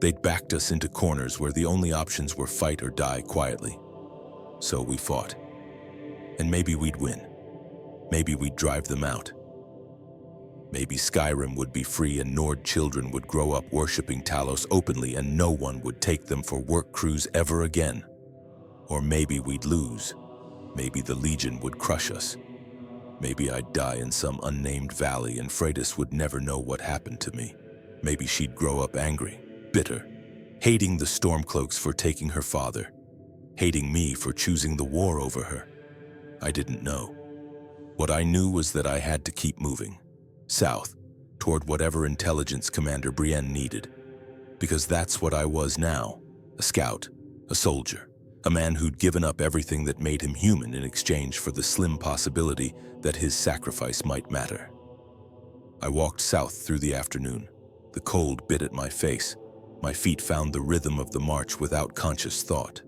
They'd backed us into corners where the only options were fight or die quietly. So we fought. And maybe we'd win. Maybe we'd drive them out. Maybe Skyrim would be free and Nord children would grow up worshipping Talos openly and no one would take them for work crews ever again. Or maybe we'd lose. Maybe the Legion would crush us. Maybe I'd die in some unnamed valley and Freitas would never know what happened to me. Maybe she'd grow up angry, bitter, hating the Stormcloaks for taking her father, hating me for choosing the war over her. I didn't know. What I knew was that I had to keep moving, south, toward whatever intelligence Commander Brienne needed. Because that's what I was now, a scout, a soldier, a man who'd given up everything that made him human in exchange for the slim possibility that his sacrifice might matter. I walked south through the afternoon. The cold bit at my face. My feet found the rhythm of the march without conscious thought.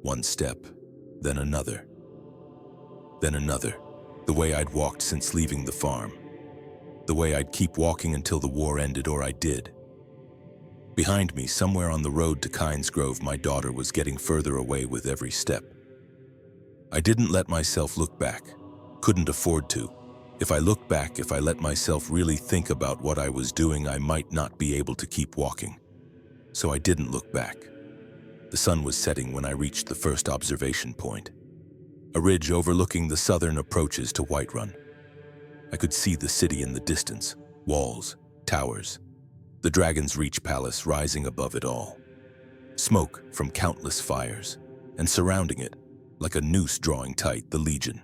One step, then another. Then another, the way I'd walked since leaving the farm. The way I'd keep walking until the war ended, or I did. Behind me, somewhere on the road to Kynes Grove, my daughter was getting further away with every step. I didn't let myself look back. Couldn't afford to. If I looked back, if I let myself really think about what I was doing, I might not be able to keep walking. So I didn't look back. The sun was setting when I reached the first observation point, a ridge overlooking the southern approaches to Whiterun. I could see the city in the distance, walls, towers, the Dragon's Reach Palace rising above it all. Smoke from countless fires, and surrounding it, like a noose drawing tight, the Legion.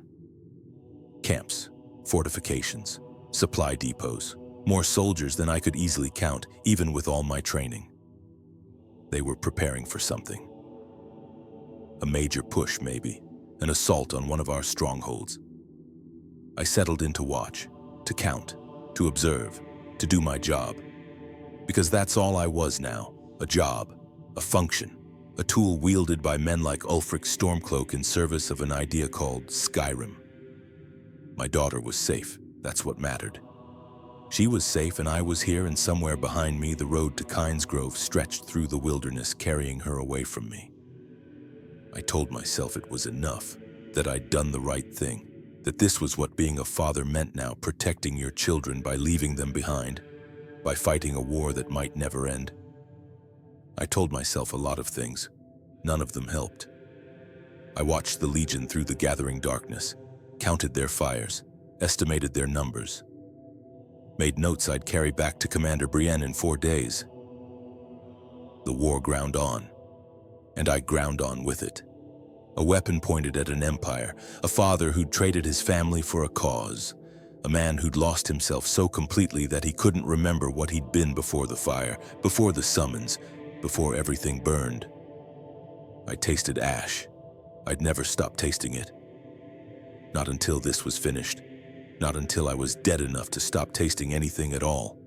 Camps, fortifications, supply depots, more soldiers than I could easily count, even with all my training. They were preparing for something. A major push, maybe, an assault on one of our strongholds. I settled in to watch, to count, to observe, to do my job. Because that's all I was now, a job, a function, a tool wielded by men like Ulfric Stormcloak in service of an idea called Skyrim. My daughter was safe, that's what mattered. She was safe and I was here, and somewhere behind me the road to Kynes Grove stretched through the wilderness, carrying her away from me. I told myself it was enough, that I'd done the right thing, that this was what being a father meant now, protecting your children by leaving them behind, by fighting a war that might never end. I told myself a lot of things. None of them helped. I watched the Legion through the gathering darkness, counted their fires, estimated their numbers, made notes I'd carry back to Commander Brienne in 4 days. The war ground on, and I ground on with it. A weapon pointed at an empire, a father who'd traded his family for a cause, a man who'd lost himself so completely that he couldn't remember what he'd been before the fire, before the summons, before everything burned. I tasted ash. I'd never stop tasting it. Not until this was finished. Not until I was dead enough to stop tasting anything at all.